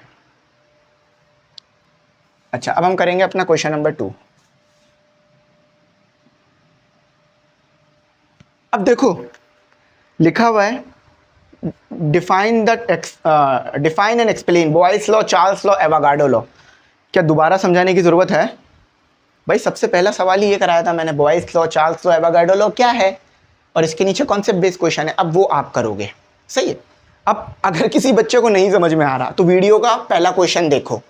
अच्छा, अब हम करेंगे अपना क्वेश्चन नंबर 2। अब देखो लिखा हुआ है define and explain boils law, Charles law, Avogadro law. क्या दोबारा समझाने की जरूरत है? भाई सबसे पहला सवाल ही ये कराया था मैंने, boils law, Charles law, Avogadro law क्या है और इसके नीचे कॉन्सेप्ट बेस्ड क्वेश्चन है, अब वो आप करोगे। सही है, अब अगर किसी बच्चे को नहीं समझ में आ रहा तो वीडियो का पहला क्वेश्चन देखो,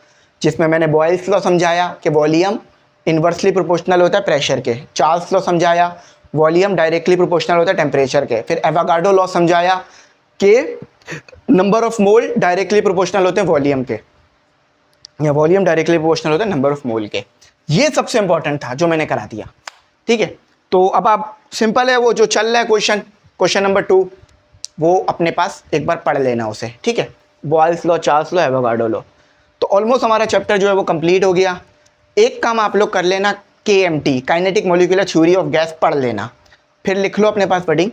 जिसमें मैंने बॉयल्स लॉ समझाया कि वॉल्यूम इन्वर्सली प्रोपोर्शनल होता है प्रेशर के, चार्ल्स लॉ समझाया वॉल्यूम डायरेक्टली प्रोपोर्शनल होता है टेम्परेचर के, फिर एवोगाड्रो लॉ समझाया कि number of mole directly proportional होते हैं वॉल्यूम के, या वॉल्यूम डायरेक्टली प्रोपोर्शनल होता है नंबर ऑफ मोल के। ये सबसे इंपॉर्टेंट था जो मैंने करा दिया। ठीक है, तो अब आप सिंपल है, वो जो चल रहा है क्वेश्चन नंबर 2, वो अपने पास एक बार पढ़ लेना उसे। ठीक है, Boyle's law, Charles law, Avogadro law. तो ऑलमोस्ट हमारा चैप्टर जो है वो कंप्लीट हो गया। एक काम आप लोग कर लेना, KMT kinetic molecular theory of gas पढ़ लेना, फिर लिख लो अपने पास wording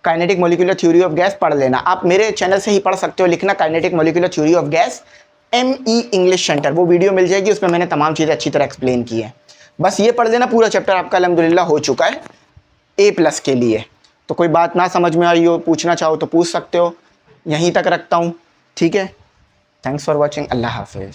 kinetic molecular theory of gas पढ़ लेना। आप मेरे चैनल से ही पढ़ सकते हो, लिखना kinetic molecular theory of gas ME English centre, वो वीडियो मिल जाएगी, उसमें मैंने तमाम चीज़ें अच्छी तरह एक्सप्लेन की है। बस ये पढ़ लेना, पूरा चैप्टर आपका अल्हम्दुलिल्लाह हो चुका है A+ के लिए। तो कोई बात ना समझ में आई हो, पूछना चाहो तो पूछ सकते हो। यहीं तक रखता हूँ। ठीक है, थैंक्स फॉर वॉचिंग, अल्लाह हाफिज़।